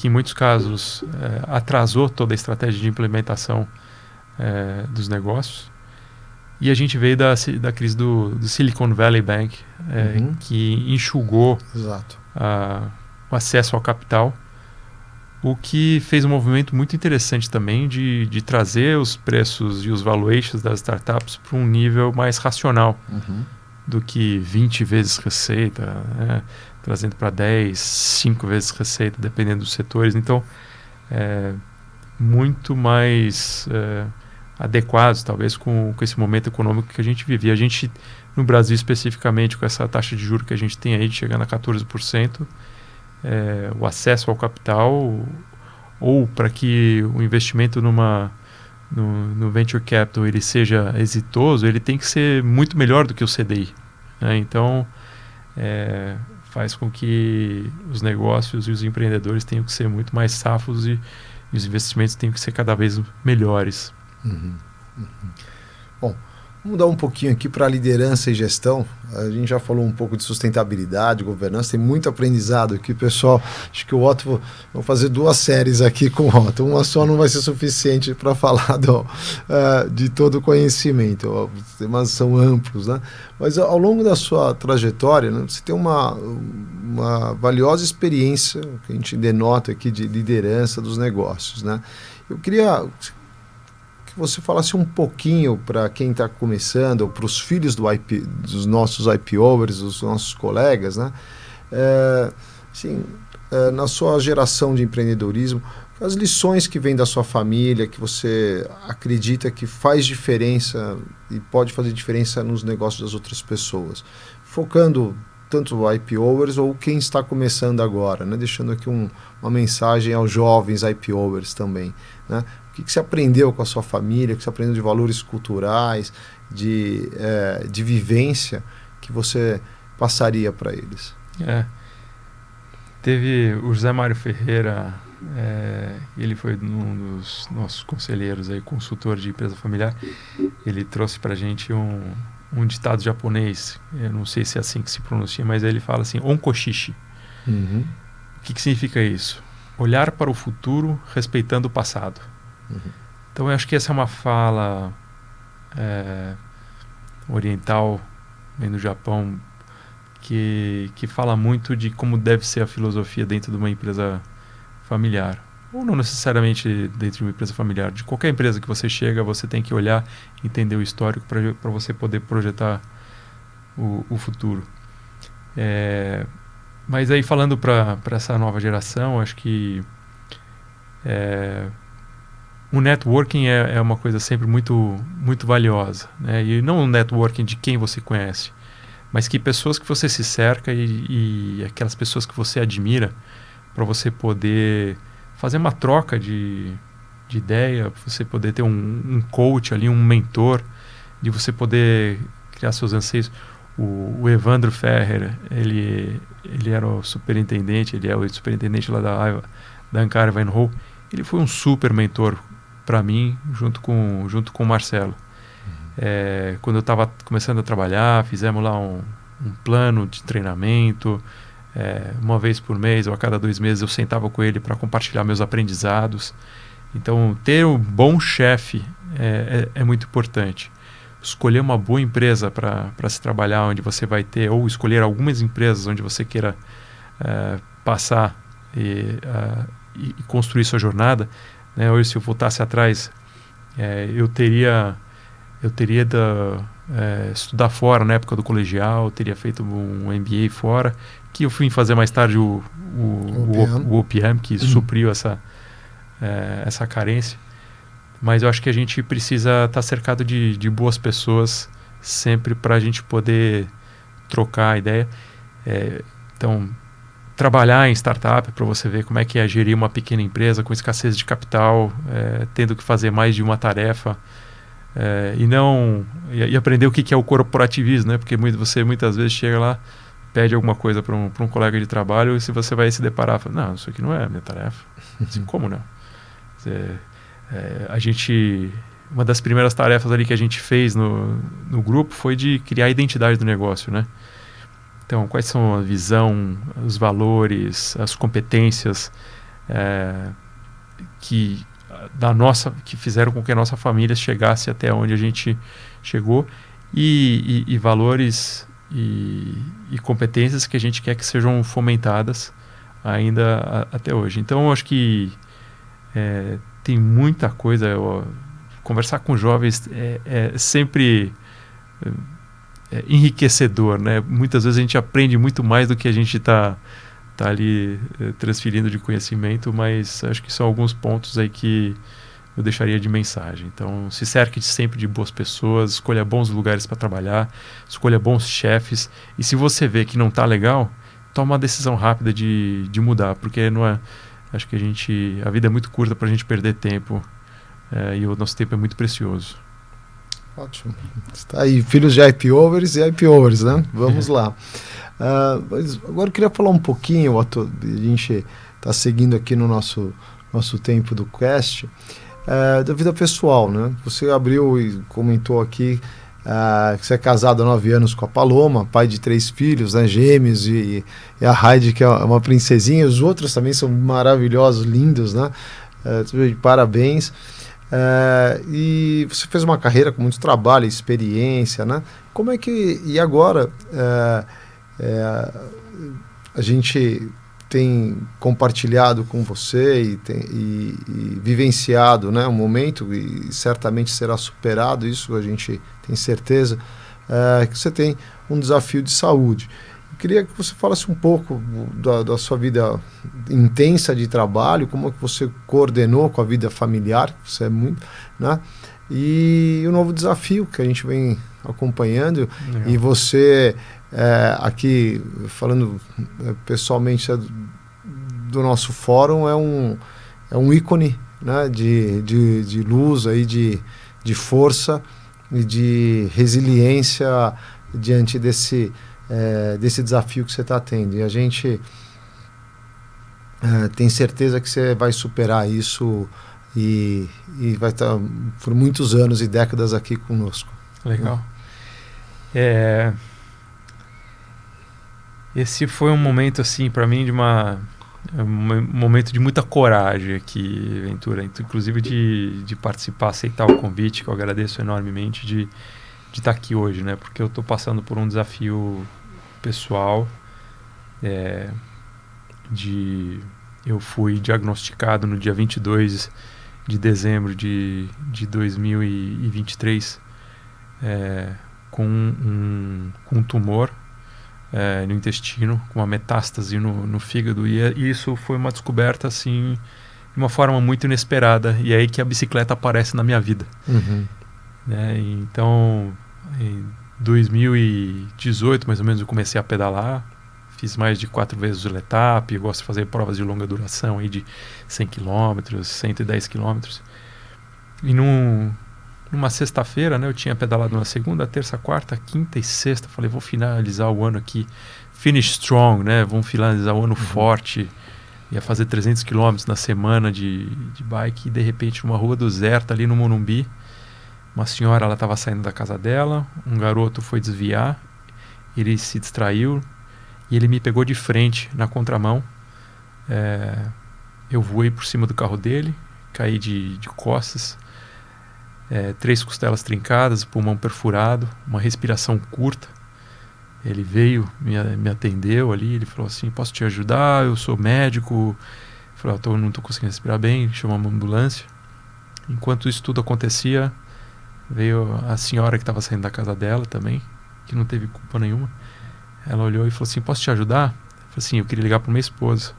em muitos casos atrasou toda a estratégia de implementação dos negócios. E a gente veio da crise do Silicon Valley Bank, que enxugou o acesso ao capital, o que fez um movimento muito interessante também de trazer os preços e os valuations das startups para um nível mais racional do que 20 vezes receita, né? Trazendo para 10, 5 vezes receita, dependendo dos setores. Então, muito mais adequados, talvez, com esse momento econômico que a gente vive. E a gente, no Brasil especificamente, com essa taxa de juros que a gente tem aí, chegando a 14%, o acesso ao capital, ou para que o investimento no Venture Capital ele seja exitoso, ele tem que ser muito melhor do que o CDI, né? Então, faz com que os negócios e os empreendedores tenham que ser muito mais safos e os investimentos tenham que ser cada vez melhores. Bom, vamos mudar um pouquinho aqui para liderança e gestão. A gente já falou um pouco de sustentabilidade, governança, tem muito aprendizado aqui, pessoal. Acho que o Otto, vou fazer 2 séries aqui com o Otto. Uma só não vai ser suficiente para falar de todo o conhecimento. Os temas são amplos, né? Mas ao longo da sua trajetória, né, você tem uma valiosa experiência que a gente denota aqui de liderança dos negócios, né? Eu queria que você falasse um pouquinho para quem está começando, ou para os filhos dos nossos IPOers, dos nossos colegas, né? Na sua geração de empreendedorismo, as lições que vêm da sua família, que você acredita que faz diferença e pode fazer diferença nos negócios das outras pessoas, focando tanto IPOers ou quem está começando agora, né? Deixando aqui uma mensagem aos jovens IPOers também, né? O que você aprendeu com a sua família, o que você aprendeu de valores culturais, de vivência, que você passaria para eles? Teve o José Mário Ferreira, ele foi um dos nossos conselheiros, aí, consultor de empresa familiar. Ele trouxe para a gente um ditado japonês, eu não sei se é assim que se pronuncia, mas ele fala assim, onkoshishi. O que significa isso? Olhar para o futuro respeitando o passado. Então eu acho que essa é uma fala oriental, vem do Japão, que fala muito de como deve ser a filosofia dentro de uma empresa familiar, ou não necessariamente dentro de uma empresa familiar. De qualquer empresa que você chega, você tem que olhar, entender o histórico para você poder projetar o futuro. Mas aí, falando para essa nova geração, acho que o networking é uma coisa sempre muito, muito valiosa, né? E não o networking de quem você conhece, mas que pessoas que você se cerca e aquelas pessoas que você admira, para você poder fazer uma troca de ideia, para você poder ter um coach ali, um mentor, de você poder criar seus anseios. O Evandro Ferrer, ele era o superintendente, ele é o superintendente lá da Ankara Weinhold. Ele foi um super mentor para mim, junto com o Marcelo. Quando eu estava começando a trabalhar, fizemos lá um plano de treinamento. Uma vez por mês ou a cada 2 meses eu sentava com ele para compartilhar meus aprendizados. Então, ter um bom chefe é muito importante. Escolher uma boa empresa para se trabalhar, onde você vai ter, ou escolher algumas empresas onde você queira passar e construir sua jornada, né? Hoje, se eu voltasse atrás, eu teria estudar fora na época do colegial, teria feito um MBA fora, que eu fui fazer mais tarde o OPM, que supriu essa carência. Mas eu acho que a gente precisa estar cercado de boas pessoas sempre para a gente poder trocar ideia. Então, trabalhar em startup para você ver como é que é gerir uma pequena empresa com escassez de capital, tendo que fazer mais de uma tarefa, e aprender o que é o corporativismo, né? Porque você muitas vezes chega lá, pede alguma coisa para um colega de trabalho, e se você vai se deparar, fala, não, isso aqui não é a minha tarefa. Assim, como não? Uma das primeiras tarefas ali que a gente fez no grupo foi de criar a identidade do negócio, né? Então, quais são a visão, os valores, as competências que fizeram com que a nossa família chegasse até onde a gente chegou, e valores e competências que a gente quer que sejam fomentadas ainda até hoje. Então, eu acho que tem muita coisa. Conversar com jovens é sempre enriquecedor, né? Muitas vezes a gente aprende muito mais do que a gente está ali transferindo de conhecimento, mas acho que são alguns pontos aí que eu deixaria de mensagem. Então, se cerque sempre de boas pessoas, escolha bons lugares para trabalhar, escolha bons chefes, e se você vê que não está legal, toma uma decisão rápida de mudar, porque não é... Acho que a vida é muito curta para a gente perder tempo, e o nosso tempo é muito precioso. Ótimo. Está aí, filhos de IPOvers e IPOvers, né? Vamos lá. Mas agora eu queria falar um pouquinho, Otto, a gente está seguindo aqui no nosso tempo do cast, da vida pessoal, né? Você abriu e comentou aqui que você é casado há 9 anos com a Paloma, pai de 3 filhos, né, gêmeos, e a Heidi, que é uma princesinha. Os outros também são maravilhosos, lindos, né? Parabéns. E você fez uma carreira com muito trabalho, experiência, né? Como é que... E agora a gente tem compartilhado com você e vivenciado, né, um momento, e certamente será superado, isso a gente tem certeza, que você tem um desafio de saúde. Eu queria que você falasse um pouco da sua vida intensa de trabalho, como que você coordenou com a vida familiar, você é muito, né? E o novo desafio que a gente vem acompanhando. Legal. E você... aqui, falando pessoalmente do nosso fórum, é um ícone, né, de luz, aí, de força e de resiliência diante desse desafio que você está tendo. E a gente tem certeza que você vai superar isso e vai estar por muitos anos e décadas aqui conosco. Legal. Esse foi um momento, assim, para mim, um momento de muita coragem aqui, Ventura. Inclusive de participar, aceitar o convite, que eu agradeço enormemente, de estar aqui hoje, né? Porque eu estou passando por um desafio pessoal. Eu fui diagnosticado no dia 22 de dezembro de 2023 com um tumor no intestino, com uma metástase no fígado, e isso foi uma descoberta, assim, de uma forma muito inesperada, e é aí que a bicicleta aparece na minha vida. Uhum. Então, em 2018, mais ou menos, eu comecei a pedalar, fiz mais de 4 vezes o Letap, eu gosto de fazer provas de longa duração, aí de 100 km, 110 km, e numa sexta-feira, né, eu tinha pedalado na segunda, terça, quarta, quinta e sexta. Falei, vou finalizar o ano aqui, finish strong, né? Vamos finalizar o ano forte. Ia fazer 300 km na semana de bike, e de repente, numa rua deserta ali no Morumbi, uma senhora, ela estava saindo da casa dela, um garoto foi desviar, ele se distraiu e ele me pegou de frente na contramão. Eu voei por cima do carro dele, caí de costas. 3 costelas trincadas, pulmão perfurado, uma respiração curta. Ele veio, me atendeu ali, ele falou assim, posso te ajudar? Eu sou médico. Eu falei, não estou conseguindo respirar bem, chamou uma ambulância. Enquanto isso tudo acontecia, veio a senhora que estava saindo da casa dela também, que não teve culpa nenhuma. Ela olhou e falou assim, posso te ajudar? Eu falei assim, eu queria ligar para minha esposa.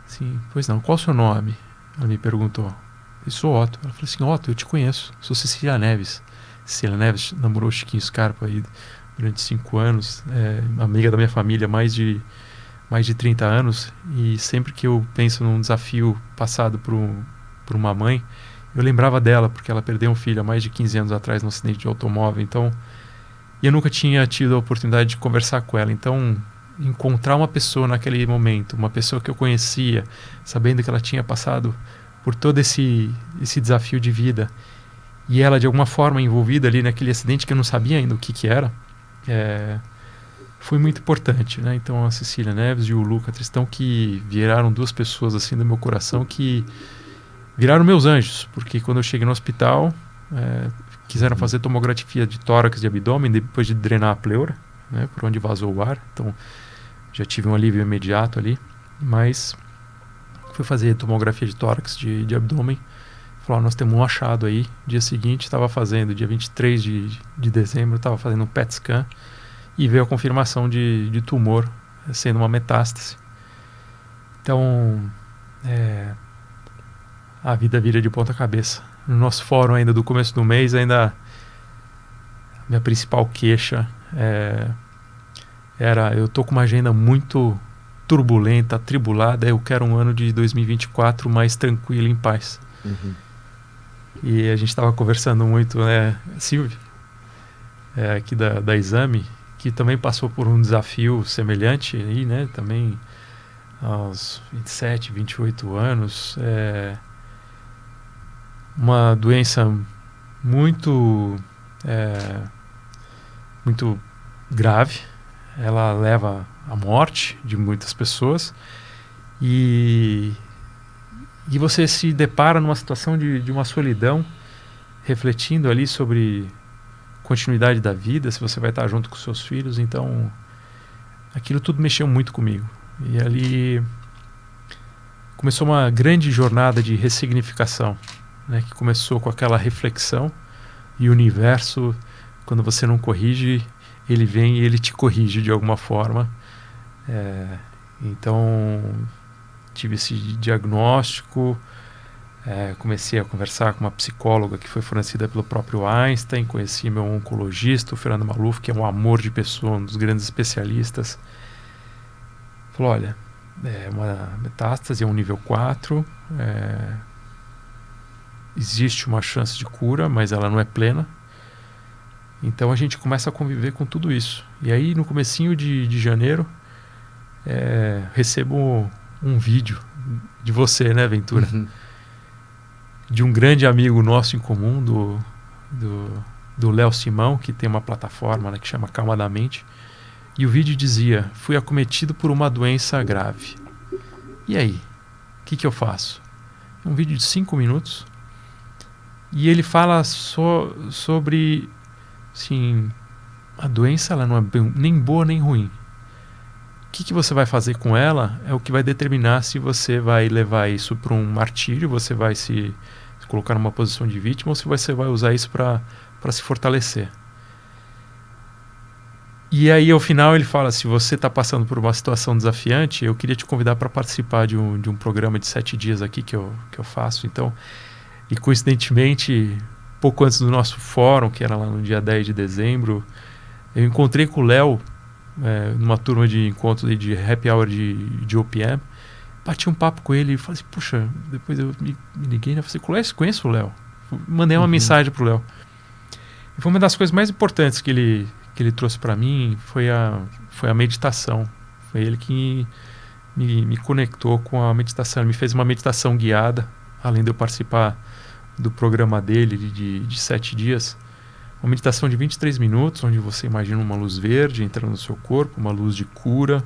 Assim, pois não, qual o seu nome? Ela me perguntou. Eu sou Otto. Ela falou assim, Otto, eu te conheço, sou Cecília Neves. Cecília Neves namorou o Chiquinho Scarpa aí durante 5 anos, amiga da minha família há mais de 30 anos, e sempre que eu penso num desafio passado por uma mãe, eu lembrava dela, porque ela perdeu um filho há mais de 15 anos atrás num acidente de automóvel, então, e eu nunca tinha tido a oportunidade de conversar com ela, então encontrar uma pessoa naquele momento, uma pessoa que eu conhecia, sabendo que ela tinha passado por todo esse desafio de vida, e ela de alguma forma envolvida ali naquele acidente que eu não sabia ainda o que era, foi muito importante, né? Então a Cecília Neves e o Luca Tristão, que viraram 2 pessoas assim do meu coração, que viraram meus anjos, porque quando eu cheguei no hospital, quiseram fazer tomografia de tórax e de abdômen depois de drenar a pleura, né? Por onde vazou o ar, então já tive um alívio imediato ali, mas fui fazer tomografia de tórax, de abdômen. Falou, nós temos um achado aí. Dia seguinte, estava fazendo, dia 23 de dezembro, estava fazendo um PET scan e veio a confirmação de tumor, sendo uma metástase. Então, a vida vira de ponta cabeça. No nosso fórum ainda do começo do mês, ainda a minha principal queixa era, eu tô com uma agenda muito turbulenta, atribulada, eu quero um ano de 2024 mais tranquilo, em paz. Uhum. E a gente estava conversando muito, né, Silvio, aqui da Exame, que também passou por um desafio semelhante aí, né, também aos 27, 28 anos, uma doença muito grave, ela leva à morte de muitas pessoas, e você se depara numa situação de uma solidão, refletindo ali sobre continuidade da vida, se você vai estar junto com seus filhos. Então aquilo tudo mexeu muito comigo, e ali começou uma grande jornada de ressignificação, né, que começou com aquela reflexão, e o universo, quando você não corrige, ele vem e ele te corrige de alguma forma. Então tive esse diagnóstico, comecei a conversar com uma psicóloga que foi fornecida pelo próprio Einstein, conheci meu oncologista, o Fernando Maluf, que é um amor de pessoa, um dos grandes especialistas. Falou, olha, uma metástase, é um nível 4, existe uma chance de cura, mas ela não é plena. Então a gente começa a conviver com tudo isso. E aí no comecinho de janeiro, recebo um vídeo de você, né, Ventura? Uhum. De um grande amigo nosso em comum, do Léo Simão, que tem uma plataforma, né, que chama Calma da Mente. E o vídeo dizia, fui acometido por uma doença grave. E aí? O que eu faço? Um vídeo de 5 minutos. E ele fala sobre, assim, a doença ela não é nem boa nem ruim. O que você vai fazer com ela é o que vai determinar se você vai levar isso para um martírio, você vai se colocar numa posição de vítima, ou se você vai usar isso para se fortalecer. E aí, ao final, ele fala, se você está passando por uma situação desafiante, eu queria te convidar para participar de um programa de 7 dias aqui que eu faço. Então, e coincidentemente, pouco antes do nosso fórum, que era lá no dia 10 de dezembro, eu encontrei com o Léo, numa turma de encontro de happy hour de OPM, bati um papo com ele e falei assim, puxa, depois eu me liguei, né? Falei, conheço o Léo? Mandei uma mensagem pro Léo. E foi uma das coisas mais importantes que ele trouxe para mim, foi a meditação. Foi ele que me conectou com a meditação. Ele me fez uma meditação guiada, além de eu participar do programa dele de 7 dias. Uma meditação de 23 minutos, onde você imagina uma luz verde entrando no seu corpo, uma luz de cura.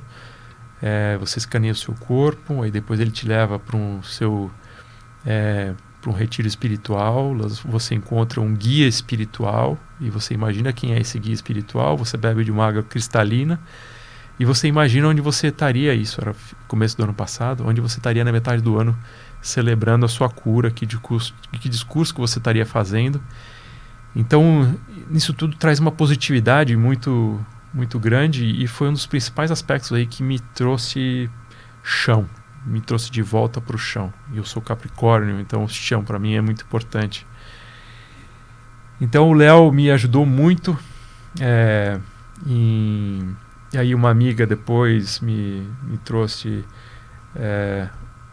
Você escaneia o seu corpo, aí depois ele te leva para o seu para um retiro espiritual, você encontra um guia espiritual e você imagina quem é esse guia espiritual, você bebe de uma água cristalina e você imagina onde você estaria, isso era começo do ano passado, onde você estaria na metade do ano celebrando a sua cura, que discurso que você estaria fazendo. Então, isso tudo traz uma positividade muito, muito grande e foi um dos principais aspectos aí que me trouxe chão, me trouxe de volta para o chão. Eu sou Capricórnio, então o chão para mim é muito importante. Então o Léo me ajudou muito, e aí uma amiga depois me trouxe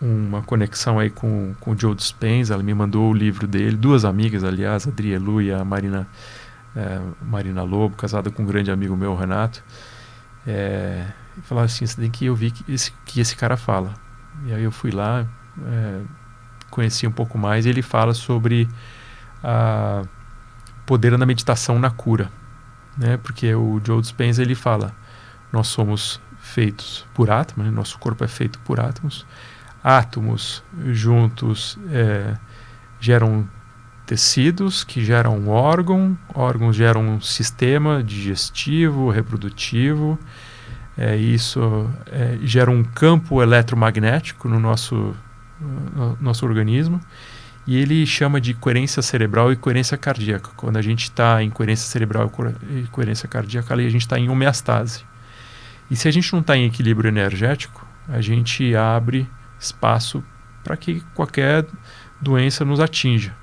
uma conexão aí com o Joe Dispenza. Ela me mandou o livro dele, duas amigas, aliás, a Adrielu e a Marina Lobo, casada com um grande amigo meu, Renato. E falaram assim, você tem que ouvir que esse cara fala. E aí eu fui lá, conheci um pouco mais, e ele fala sobre o poder da meditação na cura, né? Porque o Joe Dispenza, ele fala, nós somos feitos por átomos, né? Nosso corpo é feito por átomos. Átomos juntos geram tecidos, que geram órgãos geram um sistema digestivo, reprodutivo. Isso gera um campo eletromagnético no nosso organismo, e ele chama de coerência cerebral e coerência cardíaca. Quando a gente está em coerência cerebral e coerência cardíaca, ali a gente está em homeostase. E se a gente não está em equilíbrio energético, a gente abre espaço para que qualquer doença nos atinja.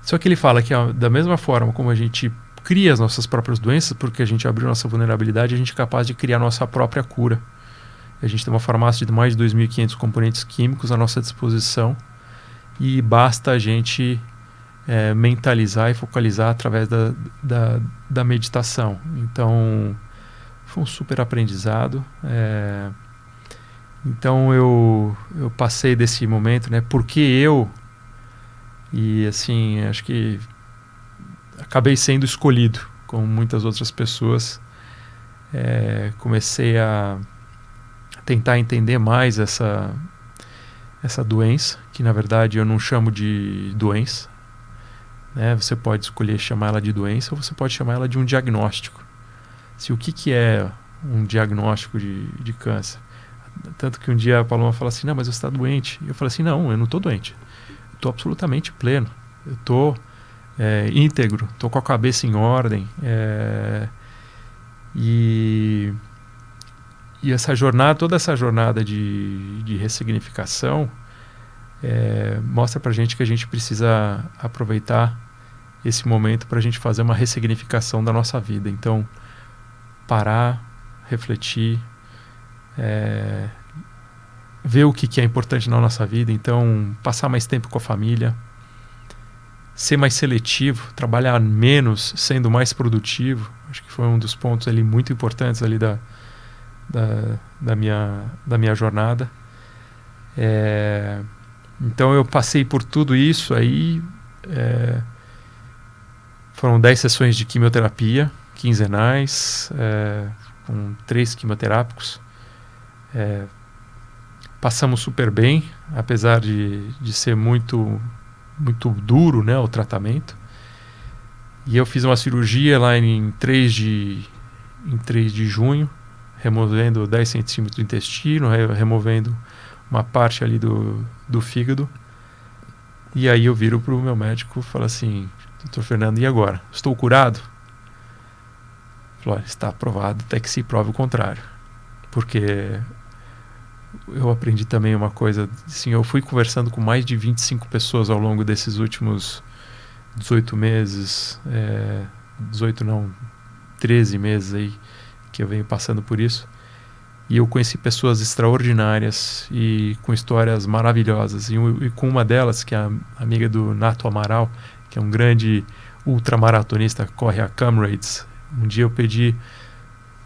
Só que ele fala que da mesma forma como a gente cria as nossas próprias doenças, porque a gente abriu nossa vulnerabilidade, a gente é capaz de criar nossa própria cura. A gente tem uma farmácia de mais de 2.500 componentes químicos à nossa disposição e basta a gente mentalizar e focalizar através da meditação. Então, foi um super aprendizado. Então, eu passei desse momento, né? Porque eu... E, assim, acho que acabei sendo escolhido, como muitas outras pessoas. Comecei a tentar entender mais essa doença, que na verdade eu não chamo de doença, né? Você pode escolher chamar ela de doença ou você pode chamar ela de um diagnóstico. O que é um diagnóstico de câncer? Tanto que um dia a Paloma fala assim, não, mas você está doente. E eu falo assim, não, eu não estou doente. Eu estou absolutamente pleno. Eu estou íntegro, estou com a cabeça em ordem. E toda essa jornada de ressignificação mostra pra gente que a gente precisa aproveitar esse momento para a gente fazer uma ressignificação da nossa vida. Então, parar, refletir, ver o que é importante na nossa vida. Então, passar mais tempo com a família, ser mais seletivo, trabalhar menos, sendo mais produtivo. Acho que foi um dos pontos ali muito importantes ali da minha jornada. Então eu passei por tudo isso aí. Foram 10 sessões de quimioterapia quinzenais, com 3 quimioterápicos. Passamos super bem, apesar de ser muito, muito duro, né, o tratamento. E eu fiz uma cirurgia lá em 3 de junho, removendo 10 centímetros do intestino, removendo uma parte ali do fígado. E aí eu viro para o meu médico e falo assim, doutor Fernando, e agora? Estou curado? Ele falou, está aprovado até que se prove o contrário. Porque eu aprendi também uma coisa, assim, eu fui conversando com mais de 25 pessoas ao longo desses últimos 18 meses, 13 meses aí, que eu venho passando por isso. E eu conheci pessoas extraordinárias e com histórias maravilhosas. E com uma delas, que é a amiga do Nato Amaral, que é um grande ultramaratonista, corre a Comrades. Um dia eu pedi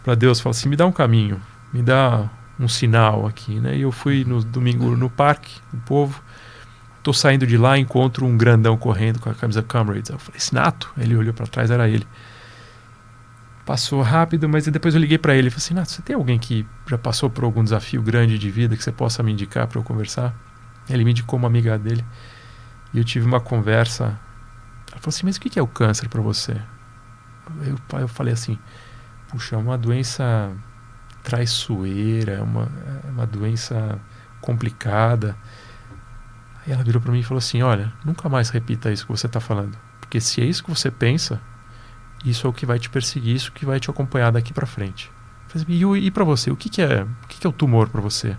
para Deus, falei assim, me dá um caminho, me dá um sinal aqui, né? E eu fui no domingo no Parque do Povo, tô saindo de lá, encontro um grandão correndo com a camisa Comrades. Eu falei, esse Nato? Ele olhou para trás, era ele. Passou rápido, mas depois eu liguei para ele e falei assim, Nato, você tem alguém que já passou por algum desafio grande de vida que você possa me indicar para eu conversar? Ele me indicou uma amiga dele e eu tive uma conversa. Ela falou assim, mas o que é o câncer para você? Eu falei assim, puxa, é uma doença traiçoeira, é uma doença complicada. Aí ela virou para mim e falou assim, olha, nunca mais repita isso que você está falando, porque se é isso que você pensa, isso é o que vai te perseguir, isso que vai te acompanhar daqui para frente. Eu falei, e para você, o que é o tumor para você?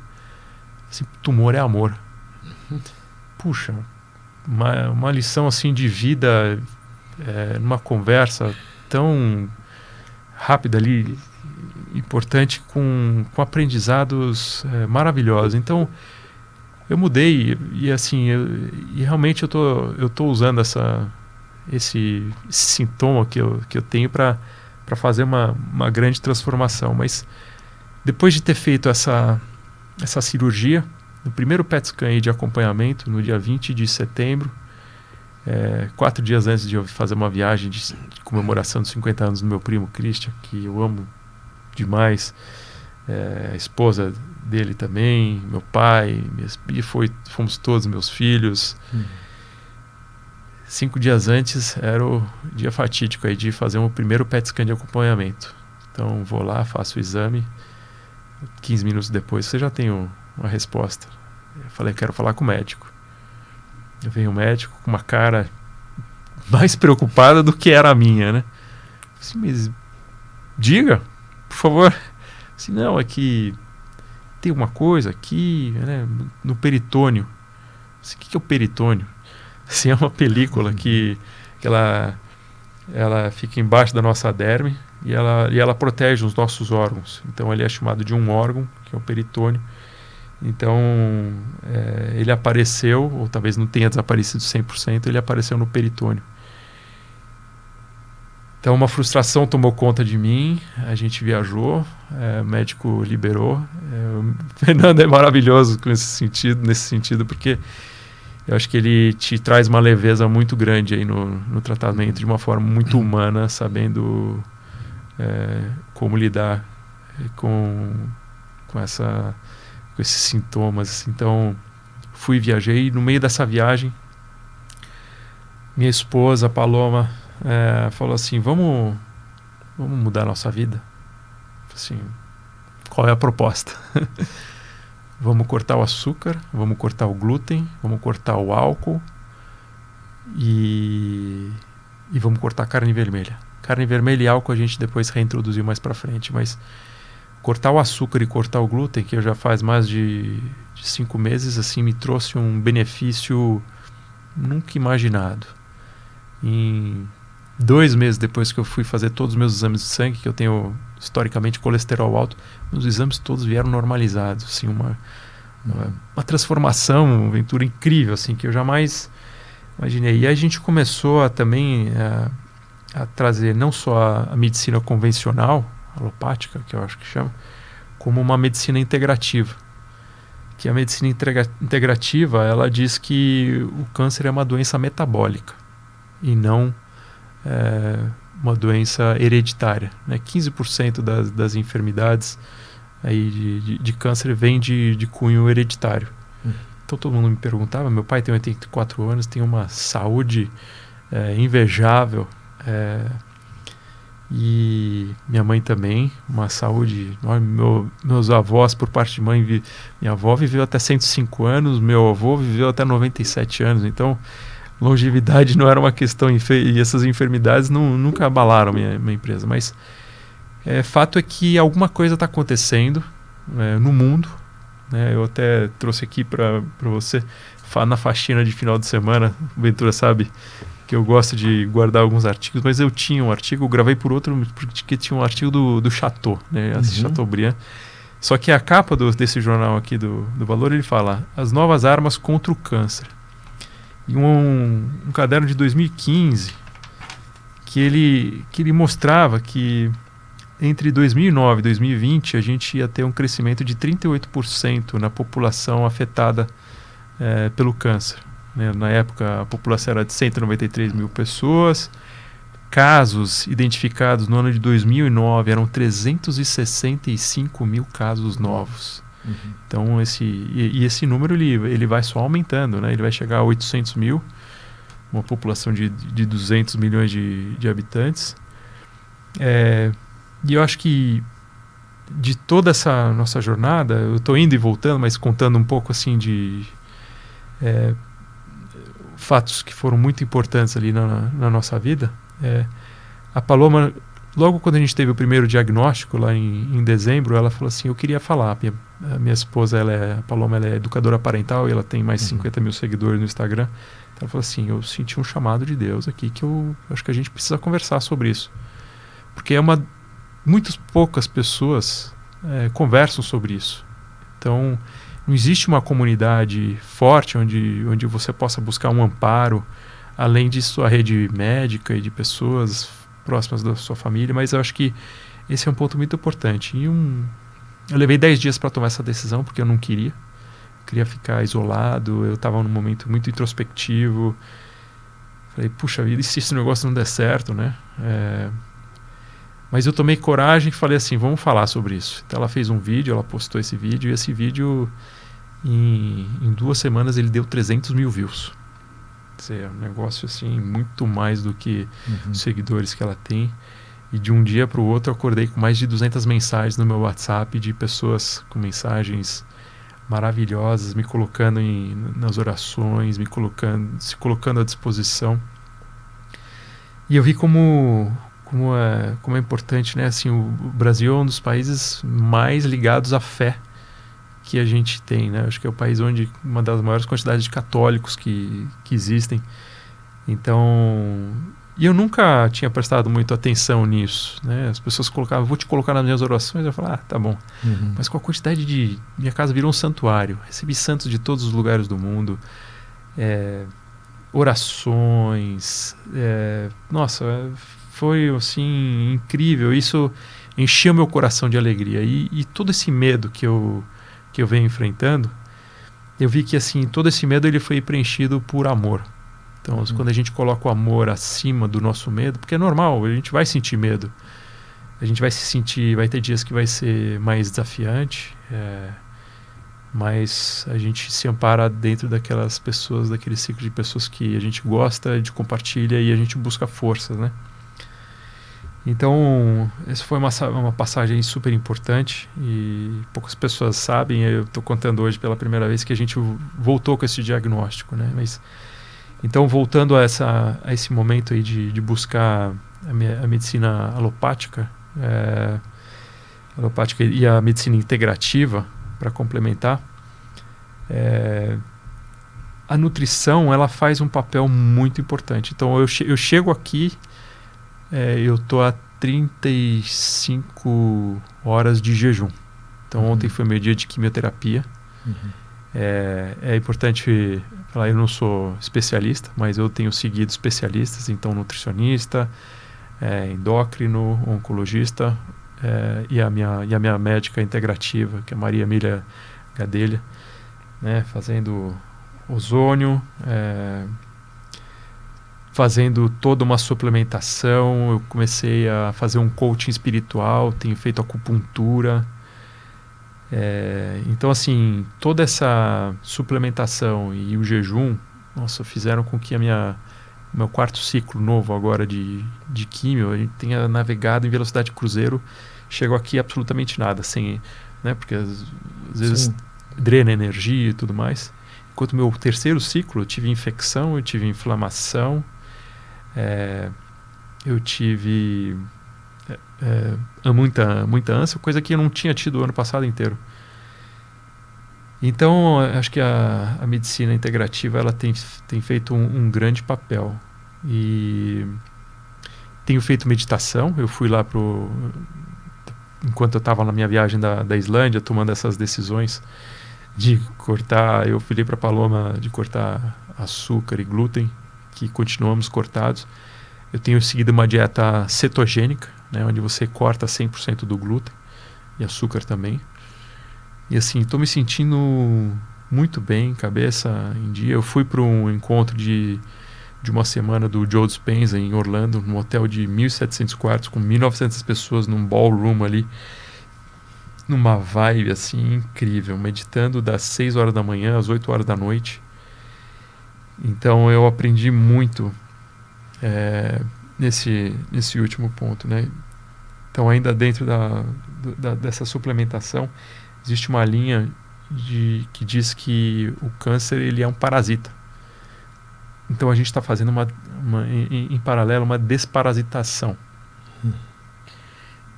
Assim, tumor é amor. Puxa, uma lição assim de vida, numa conversa tão rápida ali, importante, com aprendizados maravilhosos. Então eu mudei e assim, e realmente eu tô usando esse sintoma que eu tenho para fazer uma grande transformação. Mas depois de ter feito essa cirurgia, no primeiro PET scan de acompanhamento, no dia 20 de setembro, 4 dias antes de eu fazer uma viagem de comemoração dos 50 anos do meu primo Christian, que eu amo demais, a esposa dele também, meu pai, fomos todos meus filhos. 5 dias antes era o dia fatídico aí de fazer o primeiro PET scan de acompanhamento. Então vou lá, faço o exame, 15 minutos depois você já tem uma resposta. Eu falei, quero falar com o médico. Eu venho o médico com uma cara mais preocupada do que era a minha, né? Assim, mas diga, por favor. Assim, não, é que tem uma coisa aqui, né, no peritônio. Assim, o que é o peritônio? Assim, é uma película que ela fica embaixo da nossa derme e ela protege os nossos órgãos. Então ele é chamado de um órgão, que é o peritônio. Então ele apareceu, ou talvez não tenha desaparecido 100%, ele apareceu no peritônio. Então uma frustração tomou conta de mim, a gente viajou, o médico liberou. O Fernando é maravilhoso nesse sentido, porque eu acho que ele te traz uma leveza muito grande aí no tratamento, de uma forma muito humana, sabendo como lidar com esses sintomas. Então viajei, e no meio dessa viagem minha esposa Paloma falou assim, vamos mudar a nossa vida. Assim, qual é a proposta? Vamos cortar o açúcar, vamos cortar o glúten, vamos cortar o álcool e vamos cortar a carne vermelha. Carne vermelha e álcool a gente depois reintroduziu mais pra frente, mas cortar o açúcar e cortar o glúten, que eu já faz mais de 5 meses, assim, me trouxe um benefício nunca imaginado. Em 2 meses depois que eu fui fazer todos os meus exames de sangue, que eu tenho historicamente colesterol alto, os exames todos vieram normalizados, assim, uma transformação, uma aventura incrível, assim, que eu jamais imaginei. E aí a gente começou também a trazer não só a medicina convencional, alopática, que eu acho que chama, como uma medicina integrativa. Que a medicina integrativa, ela diz que o câncer é uma doença metabólica e não uma doença hereditária, né? 15% das enfermidades aí de câncer vem de cunho hereditário. Então todo mundo me perguntava, meu pai tem 84 anos, tem uma saúde invejável, e minha mãe também, uma saúde. Meus avós, por parte de mãe, minha avó viveu até 105 anos, meu avô viveu até 97 anos, então longevidade não era uma questão, e essas enfermidades nunca abalaram minha empresa. Mas fato é que alguma coisa está acontecendo no mundo, né? Eu até trouxe aqui para você, na faxina de final de semana, o Ventura sabe que eu gosto de guardar alguns artigos, mas eu tinha um artigo, eu gravei por outro, porque tinha um artigo do Chateau, né? Chateaubriand. Só que a capa desse jornal aqui do Valor, ele fala: as novas armas contra o câncer. E um caderno de 2015 que ele mostrava que entre 2009 e 2020 a gente ia ter um crescimento de 38% na população afetada pelo câncer, né? Na época a população era de 193 mil pessoas. Casos identificados no ano de 2009 eram 365 mil casos novos. Então, esse número ele vai só aumentando, né? Ele vai chegar a 800 mil, uma população de 200 milhões de habitantes. E eu acho que de toda essa nossa jornada, eu estou indo e voltando, mas contando um pouco assim de fatos que foram muito importantes ali na nossa vida. A Paloma, logo quando a gente teve o primeiro diagnóstico, lá em dezembro, ela falou assim, eu queria falar. A minha esposa, a Paloma, ela é educadora parental e ela tem mais de 50 mil seguidores no Instagram. Então ela falou assim, eu senti um chamado de Deus aqui que eu acho que a gente precisa conversar sobre isso. Porque muitas poucas pessoas conversam sobre isso. Então, não existe uma comunidade forte onde você possa buscar um amparo, além de sua rede médica e de pessoas próximas da sua família, mas eu acho que esse é um ponto muito importante. Eu levei 10 dias para tomar essa decisão, porque eu não queria ficar isolado, eu estava num momento muito introspectivo. Falei, puxa vida, e se esse negócio não der certo, né? Mas eu tomei coragem e falei assim, vamos falar sobre isso. Então ela fez um vídeo, ela postou esse vídeo, e esse vídeo, em 2 semanas, ele deu 300 mil views. É um negócio assim, muito mais do que os seguidores que ela tem. E de um dia para o outro eu acordei com mais de 200 mensagens no meu WhatsApp de pessoas com mensagens maravilhosas, me colocando nas orações, se colocando à disposição. E eu vi como é importante, né? Assim, o Brasil é um dos países mais ligados à fé que a gente tem, né? Acho que é o país onde uma das maiores quantidades de católicos que existem. Então, e eu nunca tinha prestado muito atenção nisso, né? As pessoas colocavam, vou te colocar nas minhas orações, eu falava, tá bom. Mas com a quantidade minha casa virou um santuário. Recebi santos de todos os lugares do mundo, orações, nossa, foi assim incrível. Isso encheu meu coração de alegria, e todo esse medo que eu venho enfrentando, eu vi que assim, todo esse medo ele foi preenchido por amor. Então, quando a gente coloca o amor acima do nosso medo, porque é normal, a gente vai sentir medo, a gente vai ter dias que vai ser mais desafiante, mas a gente se ampara dentro daquelas pessoas, daquele ciclo de pessoas que a gente gosta, de compartilha, e a gente busca forças, né? Então, essa foi uma passagem super importante, e poucas pessoas sabem. Eu estou contando hoje pela primeira vez que a gente voltou com esse diagnóstico, né? Então, voltando a esse momento aí de buscar a medicina alopática e a medicina integrativa para complementar, a nutrição ela faz um papel muito importante. Então, eu chego aqui, eu estou a 35 horas de jejum. Então, ontem foi meu dia de quimioterapia. É importante falar, eu não sou especialista, mas eu tenho seguido especialistas, então nutricionista, endócrino, oncologista, e a minha médica integrativa, que é Maria Emília Gadelha, né, fazendo ozônio, fazendo toda uma suplementação. Eu comecei a fazer um coaching espiritual, tenho feito acupuntura. Então, assim, toda essa suplementação e o jejum, nossa, fizeram com que meu 4º ciclo novo agora de químio, a gente tenha navegado em velocidade de cruzeiro, chegou aqui absolutamente nada, sem, né, porque às vezes drena energia e tudo mais. Enquanto meu 3º ciclo, eu tive infecção, eu tive inflamação, eu tive muita ânsia, coisa que eu não tinha tido o ano passado inteiro. Então, acho que a medicina integrativa ela tem feito um grande papel. E tenho feito meditação. Eu fui lá enquanto eu estava na minha viagem da Islândia, tomando essas decisões de cortar. Eu falei para a Paloma de cortar açúcar e glúten, que continuamos cortados. Eu tenho seguido uma dieta cetogênica, né, onde você corta 100% do glúten e açúcar também. E assim, estou me sentindo muito bem, cabeça em dia. Eu fui para um encontro de uma semana do Joe Dispenza em Orlando, num hotel de 1.700 quartos, com 1.900 pessoas, num ballroom ali, numa vibe assim incrível, meditando das 6 horas da manhã às 8 horas da noite. Então eu aprendi muito nesse último ponto, né? Então ainda dentro dessa suplementação existe uma linha que diz que o câncer ele é um parasita. Então a gente está fazendo em paralelo uma desparasitação.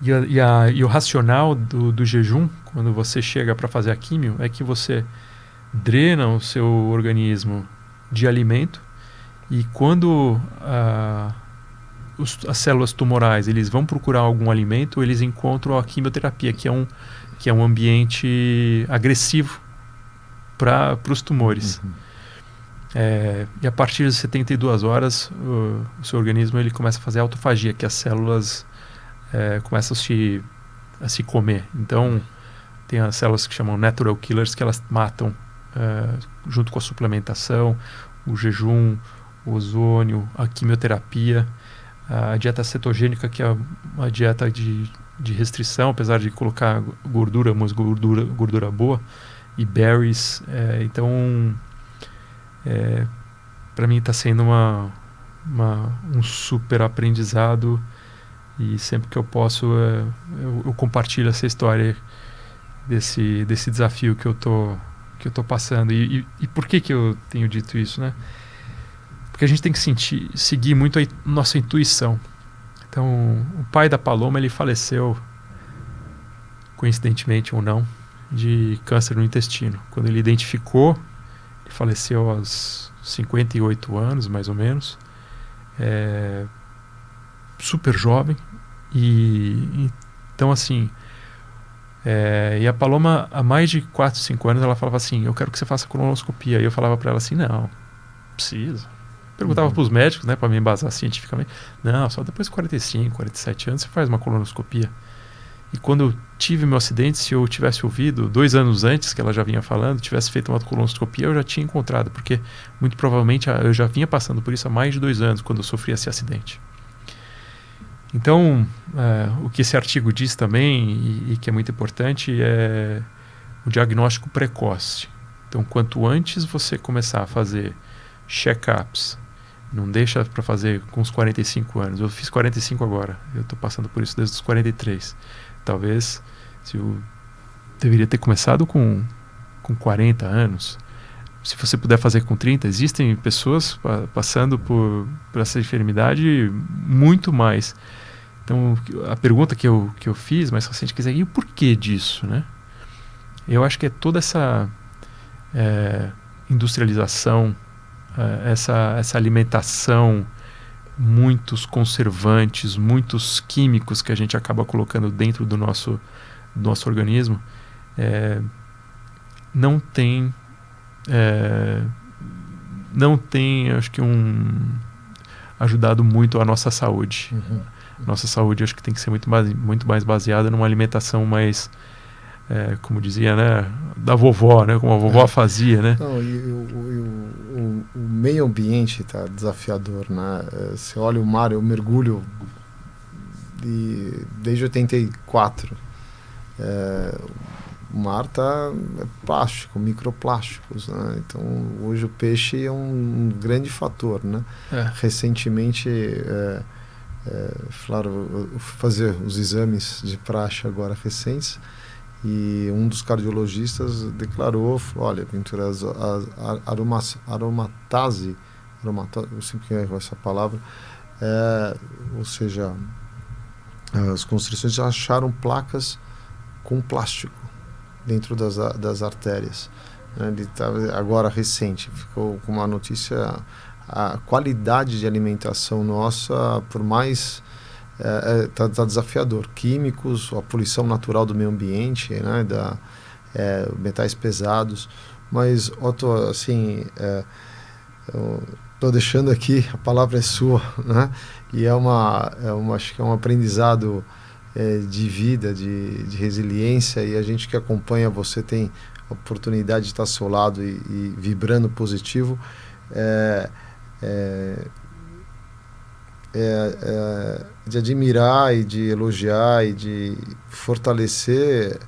E o racional do jejum, quando você chega para fazer a químio, é que você drena o seu organismo de alimento, e quando as células tumorais eles vão procurar algum alimento, eles encontram a quimioterapia, que é um ambiente agressivo para os tumores. E a partir de 72 horas o seu organismo ele começa a fazer autofagia, que as células começam a se comer. Então tem as células que chamam natural killers, que elas matam junto com a suplementação, o jejum, o ozônio, a quimioterapia, a dieta cetogênica, que é uma dieta de restrição, apesar de colocar gordura, mas gordura boa, e berries. Então para mim está sendo um super aprendizado, e sempre que eu posso eu compartilho essa história desse desafio que eu tô passando. E por que eu tenho dito isso, né? Porque a gente tem que seguir muito a nossa intuição. Então o pai da Paloma ele faleceu, coincidentemente ou não, de câncer no intestino. Quando ele identificou, ele faleceu aos 58 anos mais ou menos, super jovem. E então assim, e a Paloma há mais de 4, 5 anos ela falava assim: eu quero que você faça colonoscopia. E eu falava para ela assim: não precisa. Perguntava para os médicos, né, para me embasar cientificamente: não, só depois de 45, 47 anos você faz uma colonoscopia. E quando eu tive meu acidente, se eu tivesse ouvido 2 anos antes que ela já vinha falando, tivesse feito uma colonoscopia, eu já tinha encontrado, porque muito provavelmente eu já vinha passando por isso há mais de 2 anos, quando eu sofri esse acidente. Então, o que esse artigo diz também, e que é muito importante, é o diagnóstico precoce. Então, quanto antes você começar a fazer check-ups, não deixa para fazer com os 45 anos. Eu fiz 45 agora, eu estou passando por isso desde os 43. Talvez, se eu deveria ter começado com 40 anos. Se você puder fazer com 30, existem pessoas passando por essa enfermidade muito mais. Então, a pergunta que eu fiz, mas se a gente quiser, e o porquê disso, né? Eu acho que é toda essa industrialização, essa alimentação, muitos conservantes, muitos químicos que a gente acaba colocando dentro do nosso organismo, não tem, acho que ajudado muito a nossa saúde. Nossa saúde acho que tem que ser muito mais baseada numa alimentação mais, como dizia, né, da vovó, né, como a vovó fazia, né? Não, o meio ambiente está desafiador, né? Você olha o mar, eu mergulho desde 84. O mar é plástico, microplásticos, né? Então hoje o peixe é um grande fator, né? Recentemente fazer os exames de praxe agora recentes, e um dos cardiologistas declarou, olha, Ventura, aromatase, eu sempre erro essa palavra, ou seja, as constrições já acharam placas com plástico dentro das artérias. Ele agora recente, ficou com uma notícia: a qualidade de alimentação nossa, por mais tá desafiador. Químicos, a poluição natural do meio ambiente, né, metais pesados. Mas, Otto, assim, estou deixando aqui, a palavra é sua, né? E acho que é um aprendizado de vida, de resiliência, e a gente que acompanha você tem a oportunidade de estar ao seu lado e vibrando positivo. De admirar e de elogiar e de fortalecer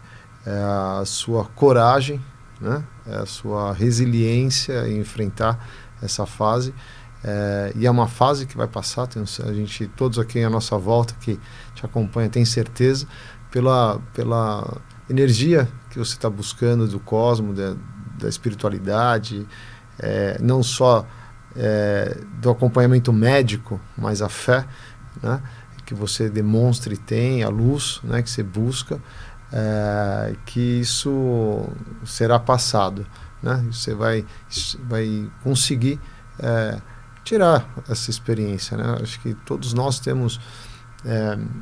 é a sua coragem, né? É a sua resiliência em enfrentar essa fase. E é uma fase que vai passar, a gente, todos aqui à nossa volta que te acompanha, tem certeza, pela energia que você está buscando do cosmos, da espiritualidade, não só do acompanhamento médico, mas a fé, né, que você demonstra e tem, a luz, né, que você busca, que isso será passado, né? Você vai conseguir tirar essa experiência, né? Acho que todos nós temos.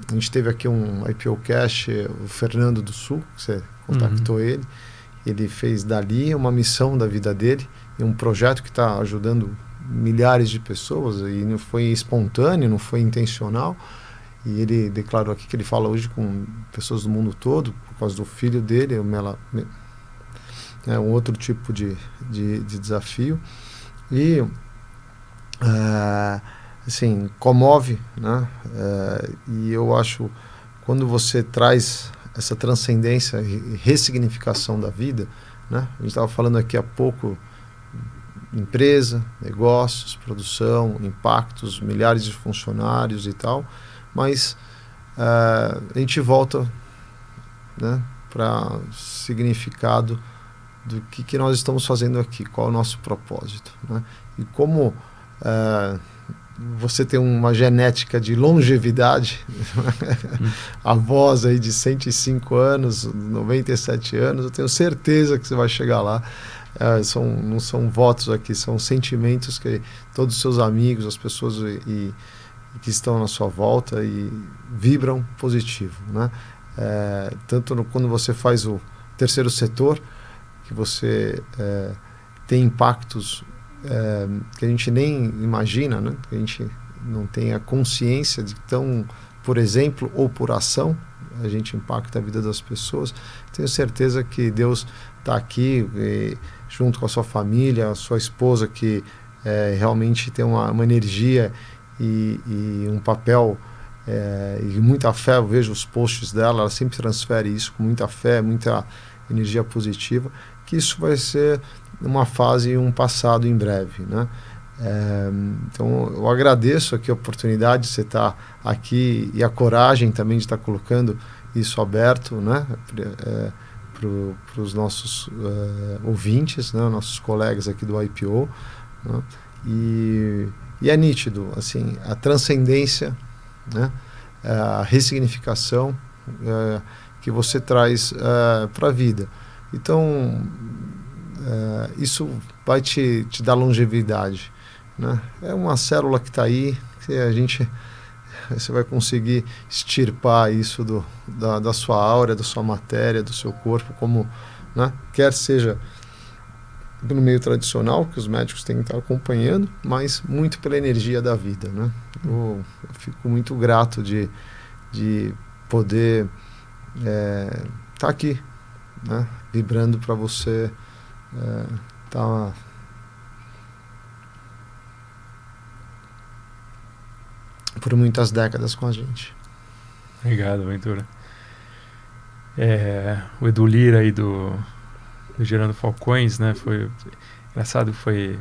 A gente teve aqui um IPOcast, o Fernando do Sul, que você contactou ele fez dali uma missão da vida dele, e um projeto que está ajudando milhares de pessoas, e não foi espontâneo, não foi intencional, e ele declarou aqui que ele fala hoje com pessoas do mundo todo, por causa do filho dele, um outro tipo de desafio, e assim, comove, né? E eu acho, quando você traz essa transcendência e ressignificação da vida, né? A gente estava falando aqui há pouco, empresa, negócios, produção, impactos, milhares de funcionários e tal, mas a gente volta, né, para significado do que nós estamos fazendo aqui, qual é o nosso propósito, né? E como você tem uma genética de longevidade, a voz aí de 105 anos, 97 anos, eu tenho certeza que você vai chegar lá. Não são votos aqui, são sentimentos que todos os seus amigos, as pessoas que estão na sua volta e vibram positivo, né? Tanto quando você faz o terceiro setor, que você tem impactos que a gente nem imagina, né? Que a gente não tem a consciência de tão, por exemplo, ou por ação, a gente impacta a vida das pessoas. Tenho certeza que Deus está aqui junto com a sua família, a sua esposa, que realmente tem uma energia e um papel e muita fé. Eu vejo os posts dela, ela sempre transfere isso com muita fé, muita energia positiva, que isso vai ser uma fase e um passado em breve, né? Então eu agradeço aqui a oportunidade de você estar aqui e a coragem também de estar colocando isso aberto, né, para os nossos ouvintes, né, nossos colegas aqui do IPO, né? E é nítido, assim, a transcendência, né, a ressignificação que você traz para a vida. Então isso vai te dar longevidade, né? É uma célula que está aí, que você vai conseguir extirpar isso da sua aura, da sua matéria, do seu corpo, como, né, quer seja no meio tradicional, que os médicos têm que estar acompanhando, mas muito pela energia da vida, né? Eu fico muito grato de poder estar aqui, né, vibrando para você tá por muitas décadas com a gente. Obrigado, Ventura. O Edu Lira aí do Gerando Falcões, né? Foi engraçado, foi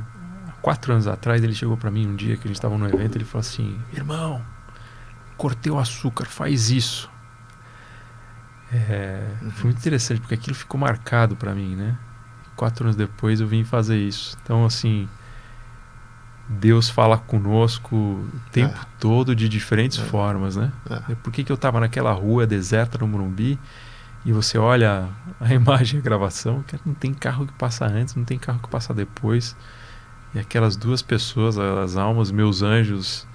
4 anos atrás, ele chegou para mim um dia que a gente estava no evento, ele falou assim: irmão, cortei o açúcar, faz isso. Foi muito interessante, porque aquilo ficou marcado para mim, né? 4 anos depois eu vim fazer isso. Então, assim, Deus fala conosco o tempo todo de diferentes formas, né? Por que eu estava naquela rua deserta no Morumbi e você olha a imagem, a gravação, que não tem carro que passa antes, não tem carro que passa depois, e aquelas 2 pessoas, as almas, meus anjos,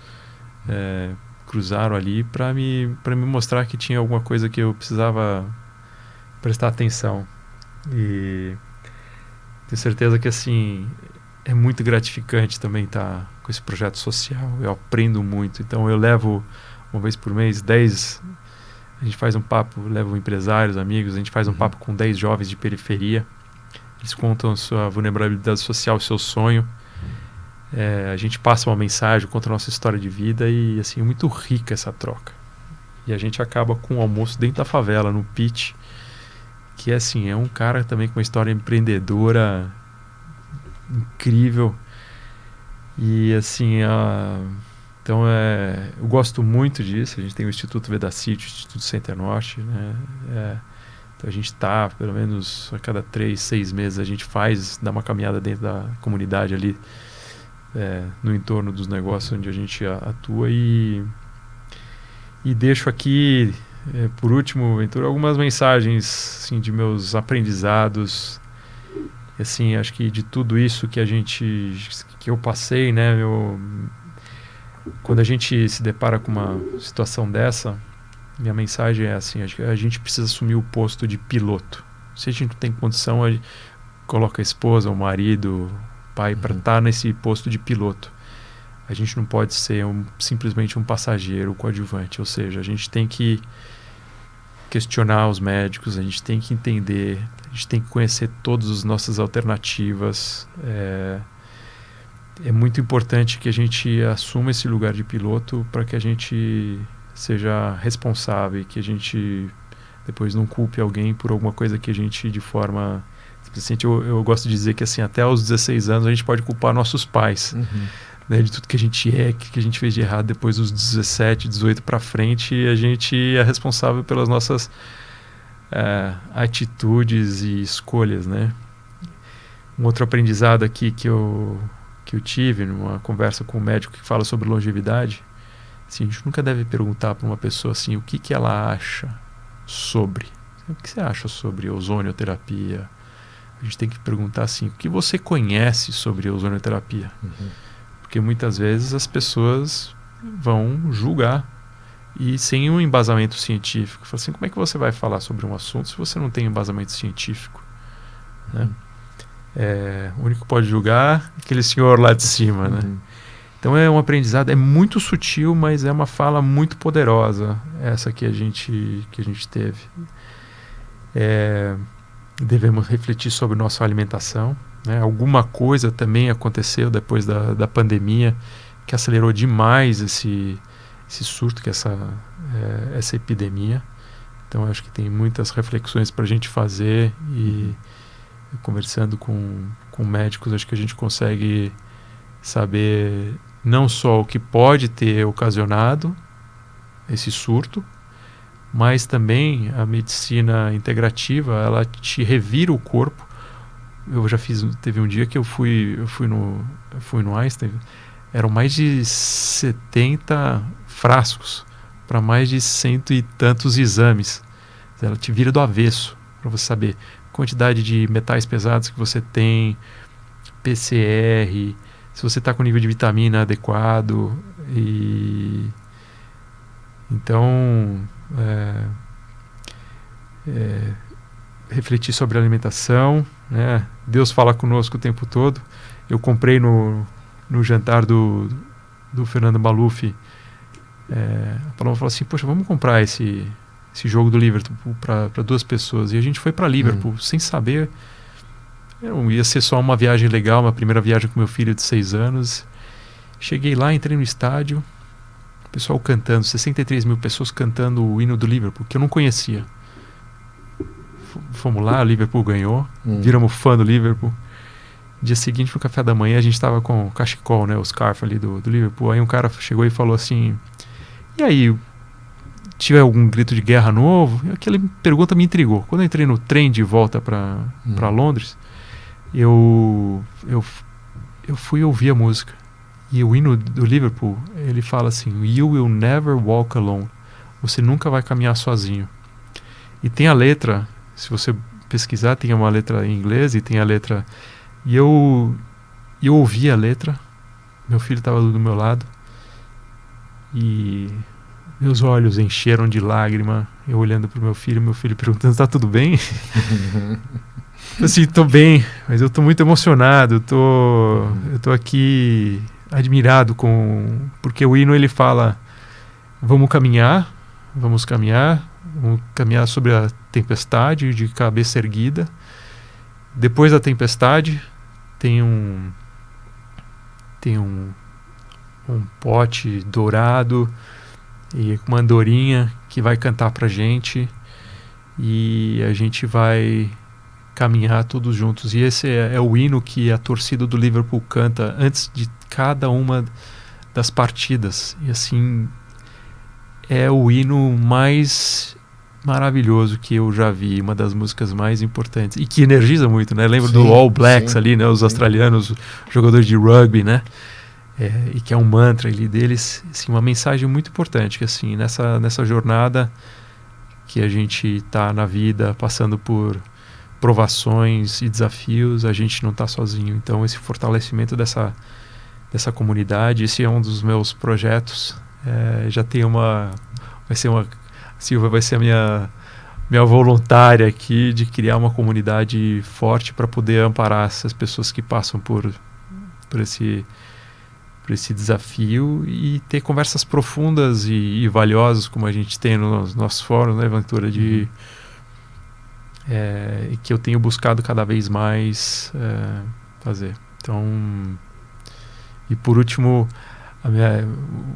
cruzaram ali para me mostrar que tinha alguma coisa que eu precisava prestar atenção. E tenho certeza que, assim, é muito gratificante também estar com esse projeto social. Eu aprendo muito. Então eu levo uma vez por mês 10, a gente faz um papo, levo empresários, amigos, a gente faz um papo com 10 jovens de periferia. Eles contam a sua vulnerabilidade social, o seu sonho. A gente passa uma mensagem, conta a nossa história de vida e, assim, é muito rica essa troca. E a gente acaba com um almoço dentro da favela, no pitch, que assim, é um cara também com uma história empreendedora incrível. E assim, então eu gosto muito disso. A gente tem o Instituto Vedacity, o Instituto Center Norte, né? Então a gente está, pelo menos a cada 3, 6 meses, a gente dá uma caminhada dentro da comunidade ali, no entorno dos negócios onde a gente atua. E deixo aqui, por último, Ventura, algumas mensagens assim, de meus aprendizados. Assim, acho que de tudo isso que eu passei, né, quando a gente se depara com uma situação dessa, minha mensagem é assim: a gente precisa assumir o posto de piloto. Se a gente não tem condição, a gente coloca a esposa, o marido, o pai para estar nesse posto de piloto. A gente não pode ser simplesmente um passageiro coadjuvante, ou seja, a gente tem que questionar os médicos, a gente tem que entender, a gente tem que conhecer todas as nossas alternativas. É muito importante que a gente assuma esse lugar de piloto para que a gente seja responsável e que a gente depois não culpe alguém por alguma coisa que a gente, de forma... Eu gosto de dizer que assim, até aos 16 anos a gente pode culpar nossos pais, né, de tudo que a gente que a gente fez de errado. Depois dos 17, 18 para frente, a gente é responsável pelas nossas atitudes e escolhas, né? Um outro aprendizado aqui que eu tive numa conversa com um médico que fala sobre longevidade, assim, a gente nunca deve perguntar para uma pessoa assim, o que ela acha sobre. O que você acha sobre ozonioterapia? A gente tem que perguntar assim, o que você conhece sobre ozonioterapia? Porque muitas vezes as pessoas vão julgar e sem um embasamento científico. Fala assim, como é que você vai falar sobre um assunto se você não tem um embasamento científico? Né? O único que pode julgar é aquele senhor lá de cima, né? Então é um aprendizado, é muito sutil, mas é uma fala muito poderosa, essa que a gente teve. Devemos refletir sobre nossa alimentação, né? Alguma coisa também aconteceu depois da pandemia que acelerou demais esse surto, que essa epidemia. Então acho que tem muitas reflexões para a gente fazer, e conversando com médicos, acho que a gente consegue saber não só o que pode ter ocasionado esse surto, mas também a medicina integrativa, ela te revira o corpo. Teve um dia que eu fui no Einstein, eram mais de 70 frascos para mais de 100 e tantos exames. Ela te vira do avesso para você saber quantidade de metais pesados que você tem, PCR, se você está com o nível de vitamina adequado. E então refletir sobre a alimentação, né? Deus fala conosco o tempo todo. Eu comprei no jantar do Fernando Maluf, a Paloma falou assim, poxa, vamos comprar esse jogo do Liverpool para 2 pessoas. E a gente foi para Liverpool sem saber. Ia ser só uma viagem legal, uma primeira viagem com meu filho de 6 anos. Cheguei lá, entrei no estádio, o pessoal cantando, 63 mil pessoas cantando o hino do Liverpool, que eu não conhecia. Fomos lá, o Liverpool ganhou, viramos fã do Liverpool. Dia seguinte, no café da manhã, a gente estava com o cachecol, né, o scarf ali do Liverpool. Aí um cara chegou e falou assim, e aí, tiver algum grito de guerra novo? E aquela pergunta me intrigou. Quando eu entrei no trem de volta para Londres, eu fui ouvir a música. E o hino do Liverpool, ele fala assim, You will never walk alone. Você nunca vai caminhar sozinho. E tem a letra, se você pesquisar, tem uma letra em inglês e tem a letra... E eu ouvi a letra, meu filho estava do meu lado, e meus olhos encheram de lágrima, eu olhando para o meu filho perguntando, tá tudo bem? Assim, tô bem, mas eu tô muito emocionado, eu tô aqui admirado porque o hino ele fala, vamos caminhar sobre a tempestade de cabeça erguida. Depois da tempestade tem um pote dourado e uma andorinha que vai cantar pra gente, e a gente vai caminhar todos juntos. E esse é o hino que a torcida do Liverpool canta antes de cada uma das partidas. E assim, é o hino mais maravilhoso que eu já vi, uma das músicas mais importantes e que energiza muito, né? Lembro do All Blacks ali, né? Os australianos, jogadores de rugby, né? E que é um mantra ali deles, assim, uma mensagem muito importante, que assim, nessa jornada que a gente está na vida, passando por provações e desafios, a gente não está sozinho. Então esse fortalecimento dessa comunidade, esse é um dos meus projetos. Já tem Silvia vai ser a minha voluntária aqui de criar uma comunidade forte para poder amparar essas pessoas que passam por esse desafio e ter conversas profundas e valiosas, como a gente tem nos nossos fóruns, né, Ventura, que eu tenho buscado cada vez mais fazer. Então, e por último,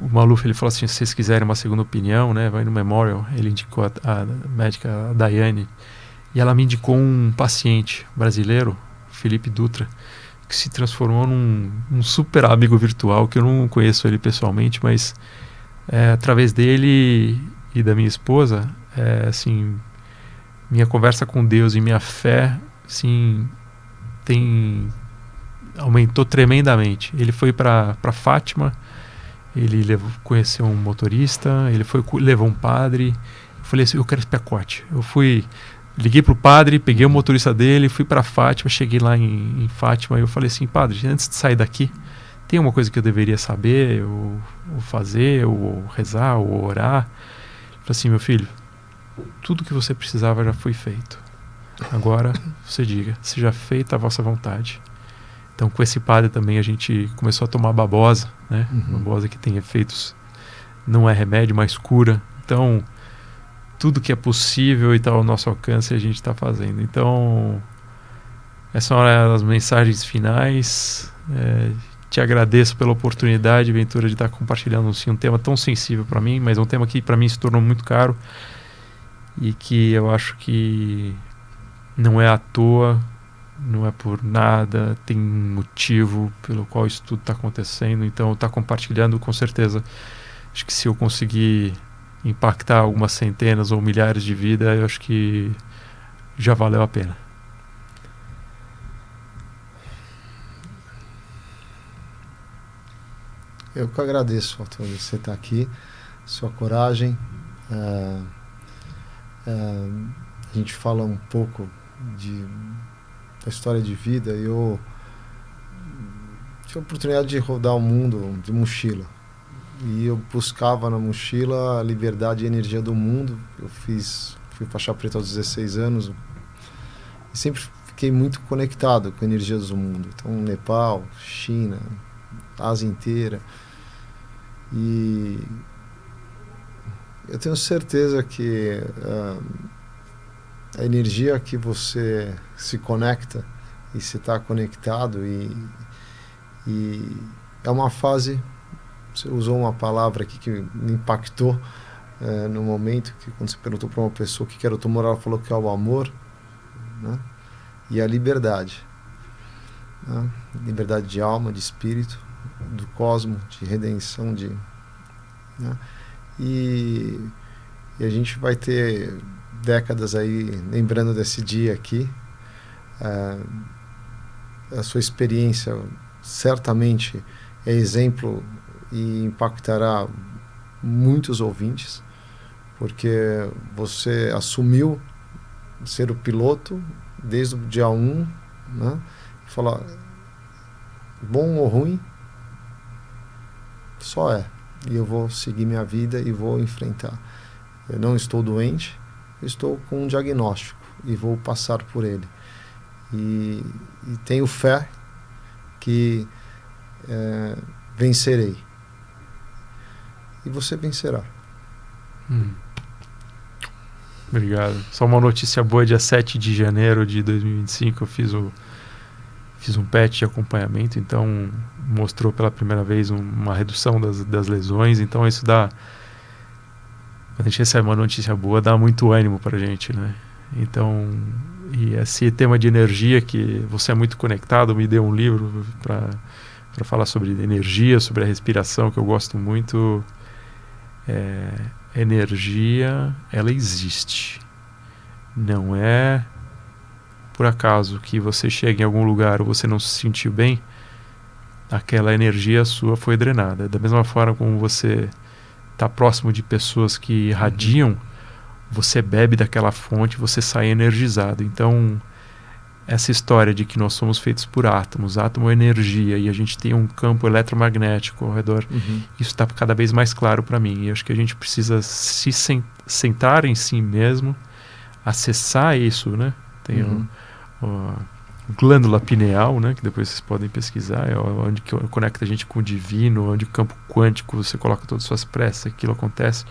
o Maluf, ele falou assim, se vocês quiserem uma segunda opinião, né, vai no Memorial. Ele indicou a médica Daiane, e ela me indicou um paciente brasileiro, Felipe Dutra, que se transformou num super amigo virtual, que eu não conheço ele pessoalmente, mas através dele e da minha esposa, assim, minha conversa com Deus e minha fé, assim, aumentou tremendamente. Ele foi para Fátima, ele conheceu um motorista, levou um padre. Eu falei assim, eu quero esse pacote. Liguei pro padre, peguei o motorista dele, fui para Fátima, cheguei lá em Fátima e eu falei assim, padre, antes de sair daqui, tem uma coisa que eu deveria saber, ou fazer, ou rezar, ou orar? Ele falou assim, meu filho, tudo que você precisava já foi feito. Agora você diga, seja feita a vossa vontade. Então com esse padre também a gente começou a tomar babosa, né? Babosa que tem efeitos, não é remédio, mas cura. Então tudo que é possível e está ao nosso alcance a gente está fazendo. Então essas são as mensagens finais. Te agradeço pela oportunidade, Ventura, de estar compartilhando assim, um tema tão sensível para mim, mas um tema que para mim se tornou muito caro e que eu acho que não é à toa, não é por nada, tem um motivo pelo qual isso tudo está acontecendo. Então estar compartilhando, com certeza, acho que se eu conseguir impactar algumas centenas ou milhares de vidas, eu acho que já valeu a pena. Eu que agradeço, Arthur, você estar aqui, sua coragem. A gente fala um pouco da história de vida. Eu tive a oportunidade de rodar o mundo de mochila. E eu buscava na mochila a liberdade e a energia do mundo. Fui faixa preta aos 16 anos e sempre fiquei muito conectado com energias do mundo. Então, Nepal, China, Ásia inteira. E eu tenho certeza que a energia que você se conecta e se está conectado e é uma fase. Você usou uma palavra aqui que me impactou no momento que quando você perguntou para uma pessoa o que era o tumor, ela falou que é o amor, né? E a liberdade, né? Liberdade de alma, de espírito, do cosmo, de redenção, né? E a gente vai ter décadas aí lembrando desse dia aqui. A sua experiência certamente é exemplo e impactará muitos ouvintes, porque você assumiu ser o piloto desde o dia 1, né? Falar, bom ou ruim, só é. E eu vou seguir minha vida e vou enfrentar. Eu não estou doente, eu estou com um diagnóstico e vou passar por ele. E tenho fé que vencerei. E você vencerá. Obrigado. Só uma notícia boa, dia 7 de janeiro de 2025 eu fiz um PET de acompanhamento, então mostrou pela primeira vez uma redução das lesões. Então isso dá, quando a gente recebe uma notícia boa, dá muito ânimo pra gente, né? Então, e esse tema de energia, que você é muito conectado, me deu um livro para falar sobre energia, sobre a respiração, que eu gosto muito. Energia, ela existe. Não é por acaso que você chega em algum lugar ou você não se sentiu bem, aquela energia sua foi drenada. Da mesma forma como você está próximo de pessoas que irradiam, você bebe daquela fonte, você sai energizado. Então, essa história de que nós somos feitos por átomos, átomo é energia e a gente tem um campo eletromagnético ao redor, isso está cada vez mais claro para mim. E acho que a gente precisa se sentar em si mesmo, acessar isso, né? Tem a glândula pineal, né? Que depois vocês podem pesquisar, é onde que conecta a gente com o divino, onde o campo quântico, você coloca todas as suas preces, aquilo acontece.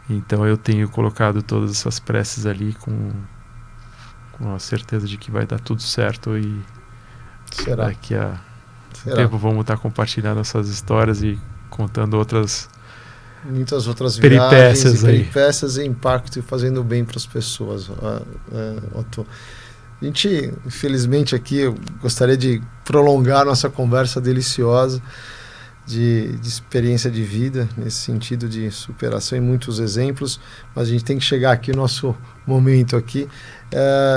Então eu tenho colocado todas essas preces ali com a certeza de que vai dar tudo certo e daqui a tempo vamos estar compartilhando essas histórias e contando muitas outras peripécias viagens e peripécias e impacto e fazendo bem para as pessoas. Otto, a gente, infelizmente aqui, eu gostaria de prolongar nossa conversa deliciosa de experiência de vida, nesse sentido de superação e muitos exemplos, mas a gente tem que chegar aqui no nosso momento aqui.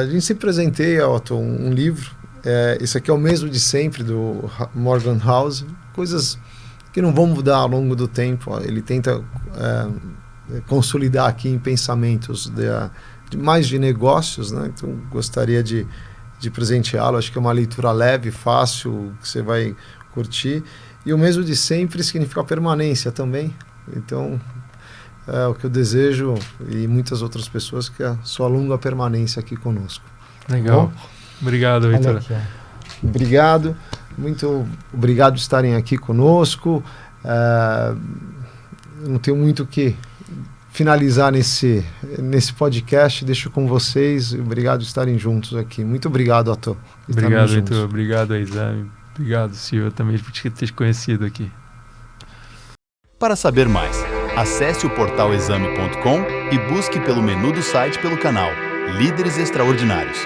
A gente se presenteia, Otto, um livro, esse aqui é o mesmo de sempre, do Morgan Housel, coisas que não vão mudar ao longo do tempo. Ele tenta consolidar aqui em pensamentos mais de negócios, né? Então gostaria de presenteá-lo. Acho que é uma leitura leve, fácil, que você vai curtir. E o mesmo de sempre significa permanência também. Então, é o que eu desejo, e muitas outras pessoas, que é a sua longa permanência aqui conosco. Legal. Obrigado, Heitor. Obrigado. Muito obrigado por estarem aqui conosco. Eu não tenho muito o que finalizar nesse podcast. Deixo com vocês. Obrigado por estarem juntos aqui. Muito obrigado, Otto. Obrigado, Heitor. Obrigado, Exame. Obrigado, Silvia, também por ter te conhecido aqui. Para saber mais, acesse o portal exame.com e busque pelo menu do site pelo canal Líderes Extraordinários.